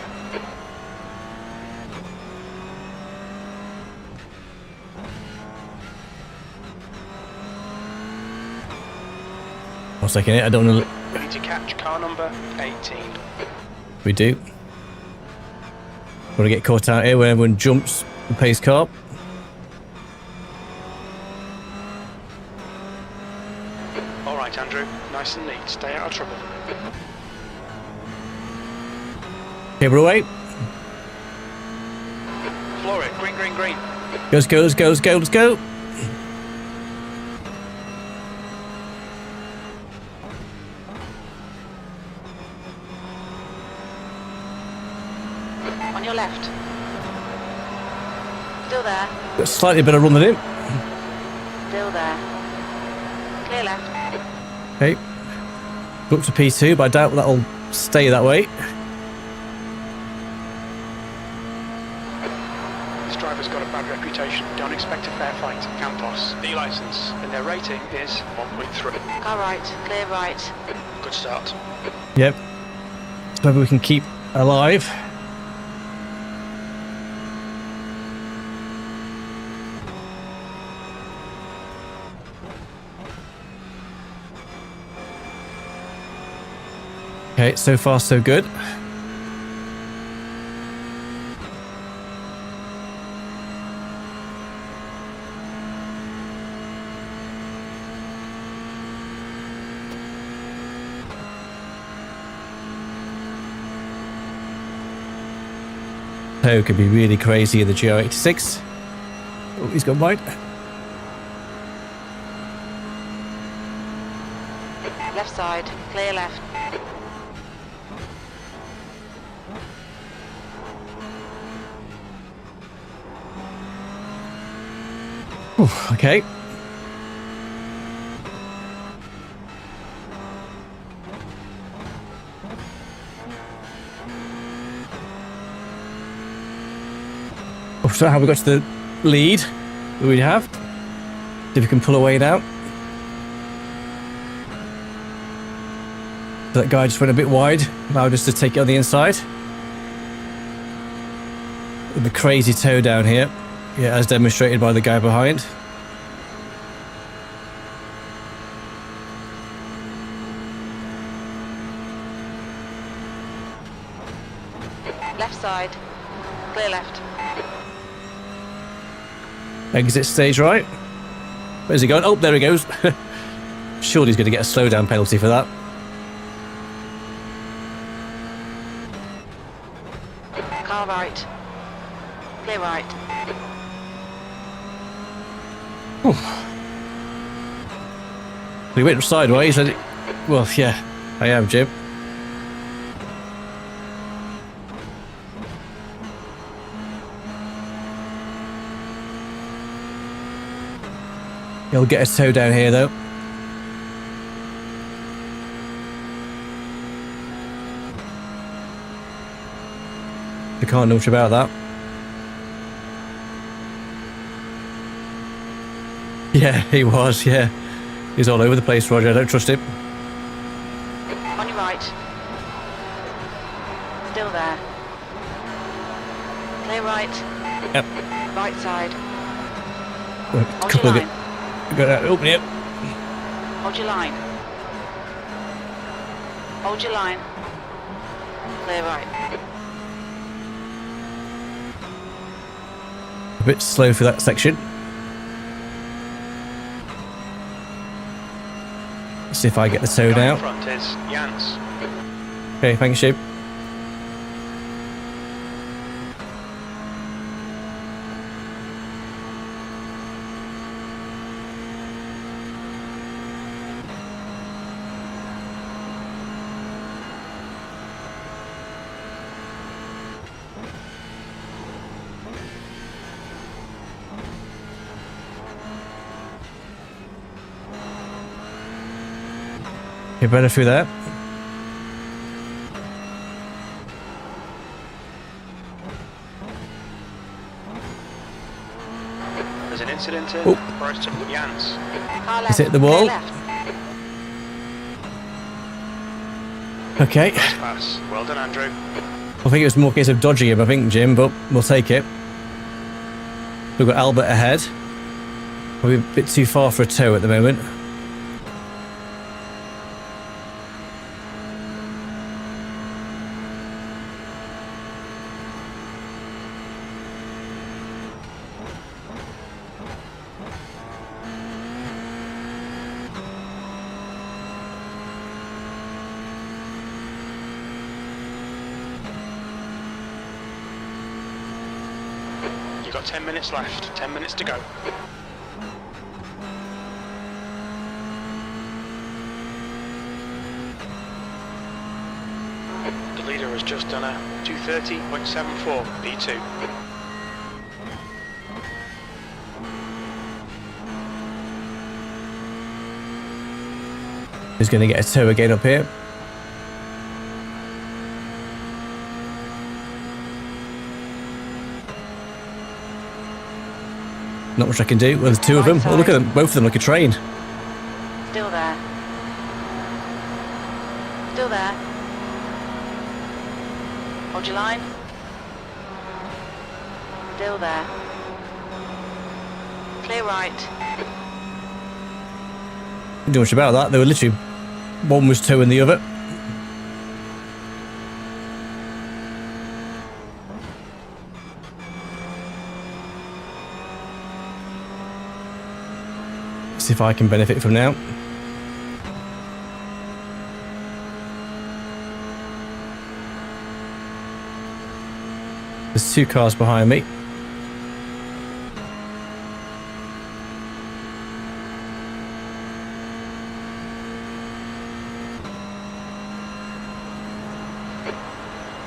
One second, I don't know. We need to catch car number 18. We do. Want to get caught out here when everyone jumps the pace car. All right, Andrew. Nice and neat. Stay out of trouble. Okay, we're away. Floor it. Green, green, green. Let's go, let's go, let's go, let's go. On your left. Still there. Got a slightly better run than him. Still there. Clear left. Okay. Go up to P2, but I doubt that'll stay that way. This driver's got a bad reputation. Don't expect a fair fight. Campos, E-licence, and their rating is 1.3. Car right. Clear right. Good start. Yep. So maybe we can keep alive. Okay, so far so good. So could be really crazy in the GR86. Oh, he's gone wide. Left side. Clear left. Oof, okay. Oh, so how we got to the lead that we have. See if we can pull away now. That guy just went a bit wide, allowed us to take it on the inside. With the crazy toe down here. Yeah, as demonstrated by the guy behind. Left side. Clear left. Exit stage right. Where's he going? Oh, there he goes. Surely he's going to get a slowdown penalty for that. Car right. Clear Clear right. You went sideways and well, yeah, I am, Jim. He'll get his toe down here though. We can't know much about that. Yeah, he was, yeah. He's all over the place, Roger. I don't trust him. On your right. Still there. Clear right. Yep. Right side. A Hold couple your of line. it. Got that. Open it. Hold your line. Hold your line. Clear right. A bit slow for that section. See if I get the toe Guy in now. front is Jans. Okay, thanks, Jim. You're better through that. There's an incident in Brighton Jans. Car left. Is it the Clear wall? left. Okay. Nice pass. Well done, Andrew. I think it was more a case of dodging him, I think, Jim, but we'll take it. We've got Albert ahead. We're a bit too far for a toe at the moment. You've got 10 minutes left. 10 minutes to go. The leader has just done a 2:30.74 P2. He's going to get a toe again up here. Not much I can do. Well, there's two of them. Oh, look at them. Both of them like a train. Still there. Still there. Hold your line. Still there. Clear right. Didn't do much about that. They were literally, one was toe in the other. See if I can benefit from now. There's two cars behind me.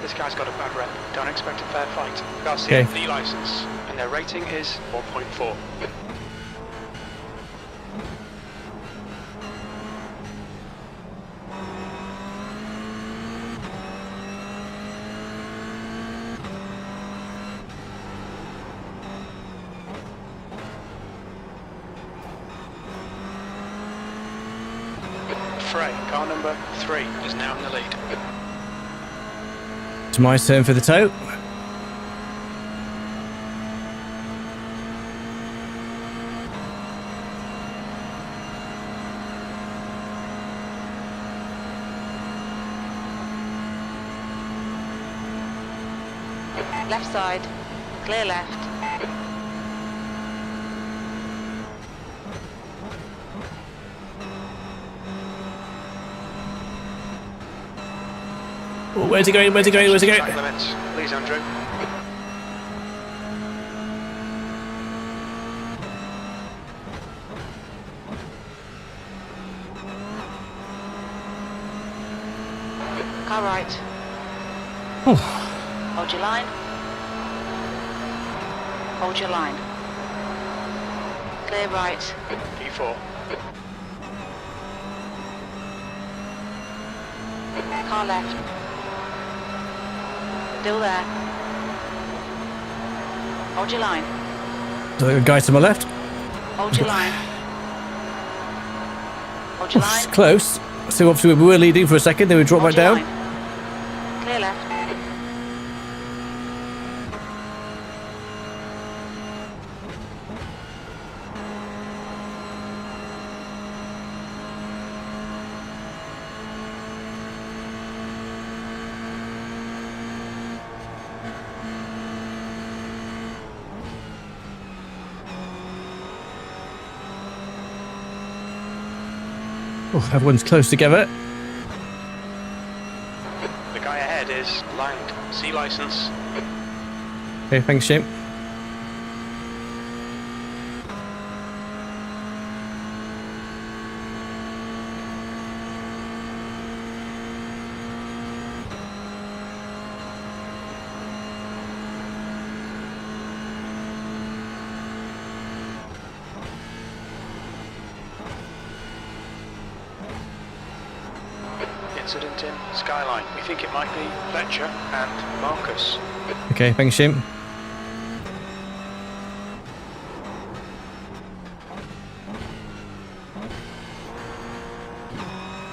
This guy's got a bad rep. Don't expect a fair fight. Okay. Garcia, D license, and their rating is 1.4. Frey, car number 3, is now in the lead. It's my turn for the toe. Left side. Clear left. Oh, where's he going? Where's he going? Where's he going? Track limits, please, Andrew. Car right. Hold your line. Hold your line. Clear right. P4. Car left. Still there. Hold your line. The guy to my left. Hold your line. Hold your It's line. close. So obviously we were leading for a second, then we dropped Hold back your down. line. Clear left. Oh, everyone's close together. The guy ahead is lined. C license. Okay, thanks, Shane. Incident in Skyline. We think it might be Fletcher and Marcus. Okay, thanks, Shane.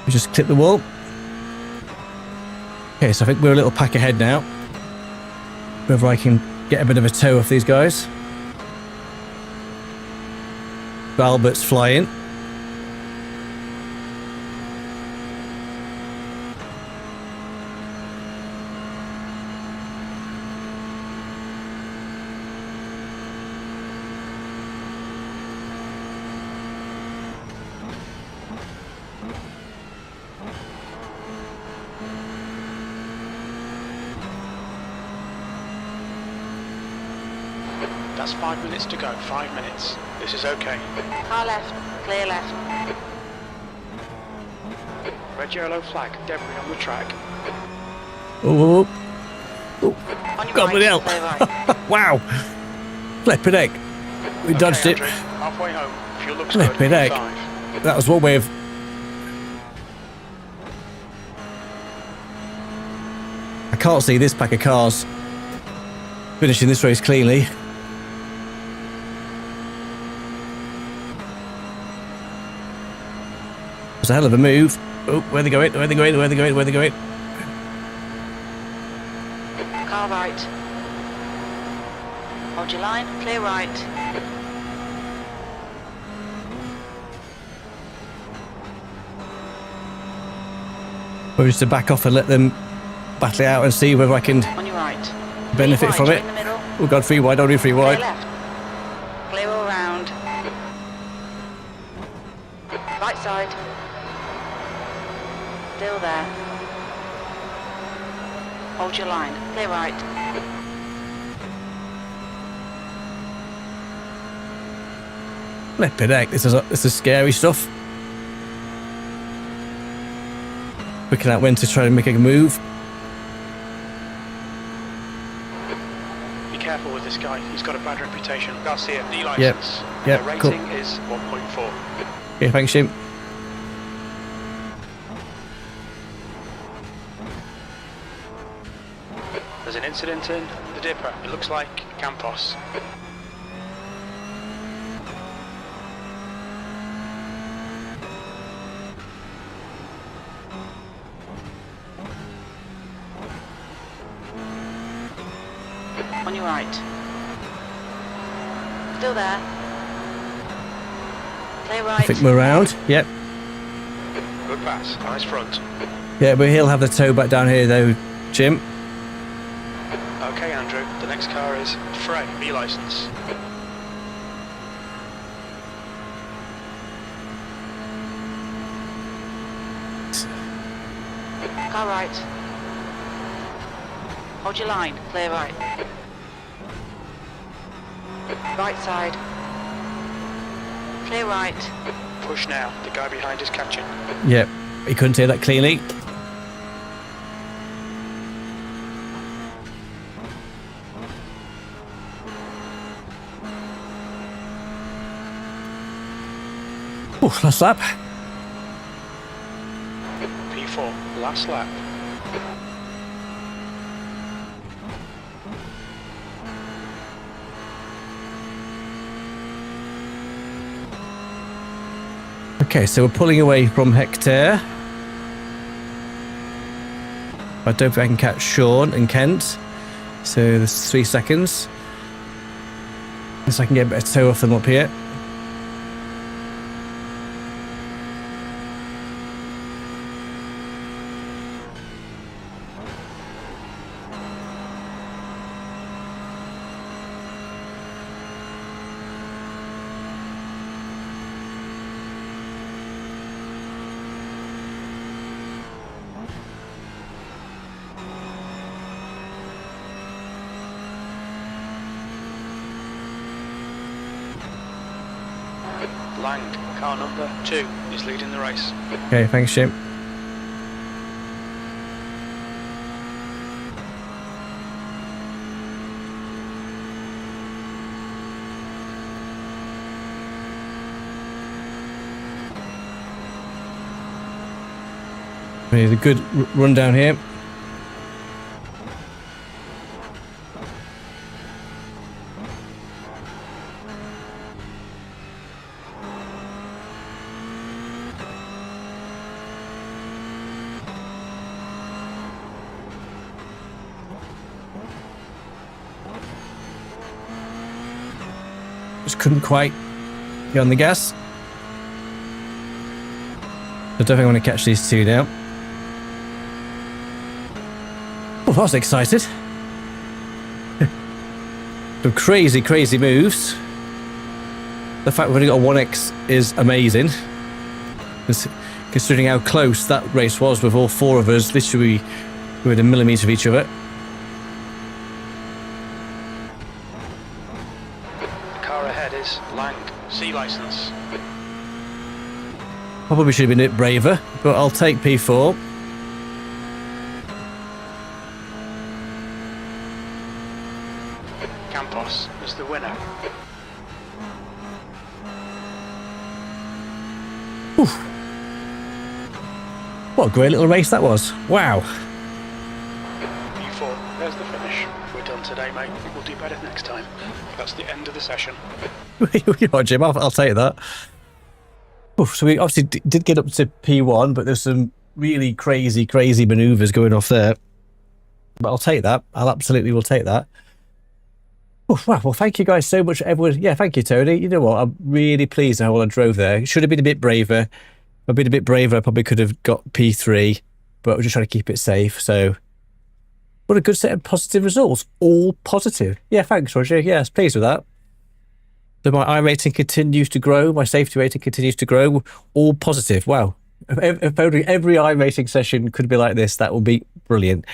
We just clip the wall. Okay, so I think we're a little pack ahead now. Whether I can get a bit of a tow off these guys. Albert's flying. That's 5 minutes to go. 5 minutes. This is okay. Car left. Clear left. Red yellow flag. Debris on the track. Oh, On your God, right. bloody hell. Clear right. wow. Flippin' heck. We dodged Okay, it. Andrew, halfway home. Fuel looks Flippin' good. heck. P5. That was one way of... I can't see this pack of cars finishing this race cleanly. It's a hell of a move. Oh, where they going? Where they going? Where they going? Where they going? Car right. Hold your line. Clear right. We're just to back off and let them battle it out and see whether I can On your right. benefit Three from wide, it. in the middle. Oh God, 3 wide, only 3 Clear wide. left. Clear all round. Right side. Still there. Hold your line. Clear right. Flippin' heck, this is scary stuff. Working out when to try and make a move. Be careful with this guy. He's got a bad reputation. Garcia, D license. Yep, The cool. rating is 1.4. Okay, thanks, Jim. There's an incident in the Dipper. It looks like Campos. On your right. Still there. Clear right. I think we're around. Yep. Good pass. Nice front. Yeah, but he'll have the tow back down here though, Jim. Okay, Andrew. The next car is Frey, B license. Car right. Hold your line. Clear right. Right side. Clear right. Push now. The guy behind is catching. Yep. He couldn't hear that cleanly. Ooh, last lap. P4, last lap. Okay, so we're pulling away from Hector. I don't think I can catch Sean and Kent. So there's 3 seconds. So I can get a better toe off them up here. Lang, car number 2, is leading the race. Okay, thanks, Jim. We need a good run down here. Just couldn't quite get on the gas. I don't think I want to catch these two now. Oh, I was excited. Some crazy, crazy moves. The fact we've only got a 1X is amazing. Considering how close that race was with all 4 of us, literally within a millimetre of each other. The car ahead is Lang, C licence. Probably should have been a bit braver, but I'll take P4. Campos is the winner. Oof. What a great little race that was. Wow. P4, there's the finish. We're done today, mate. We'll do better next time. That's the end of the session. You know, Jim, I'll take that. Oof, so we obviously did get up to P1, but there's some really crazy, crazy manoeuvres going off there. But I'll take that. I'll absolutely will take that. Oof, wow, well, thank you guys so much, everyone. Yeah, thank you, Tony. You know what? I'm really pleased how well I drove there. Should have been a bit braver. If I'd been a bit braver, I probably could have got P3, but we're just trying to keep it safe. So, what a good set of positive results. All positive. Yeah, thanks, Roger. Yeah, I was pleased with that. So my iRating continues to grow. My safety rating continues to grow. All positive. Wow. If only every iRacing session could be like this, that would be brilliant.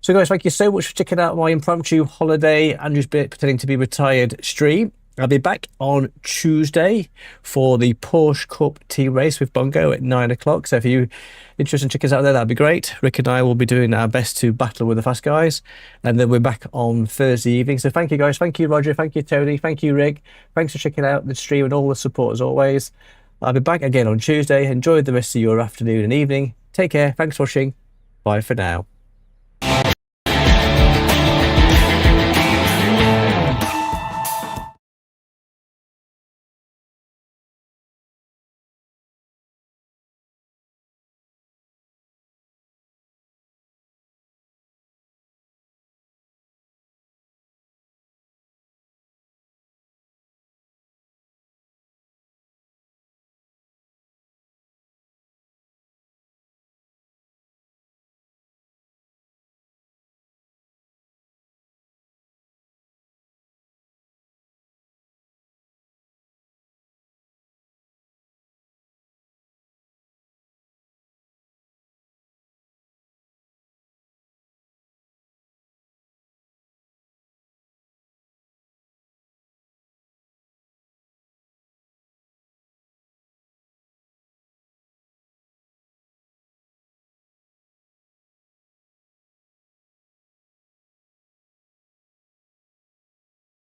So guys, thank you so much for checking out my impromptu holiday Andrew's pretending to be retired stream. I'll be back on Tuesday for the Porsche Cup team race with Bongo at 9 o'clock. So if you're interested in checking us out there, that'd be great. Rick and I will be doing our best to battle with the fast guys. And then we're back on Thursday evening. So thank you guys. Thank you, Roger. Thank you, Tony. Thank you, Rick. Thanks for checking out the stream and all the support as always. I'll be back again on Tuesday. Enjoy the rest of your afternoon and evening. Take care. Thanks for watching. Bye for now.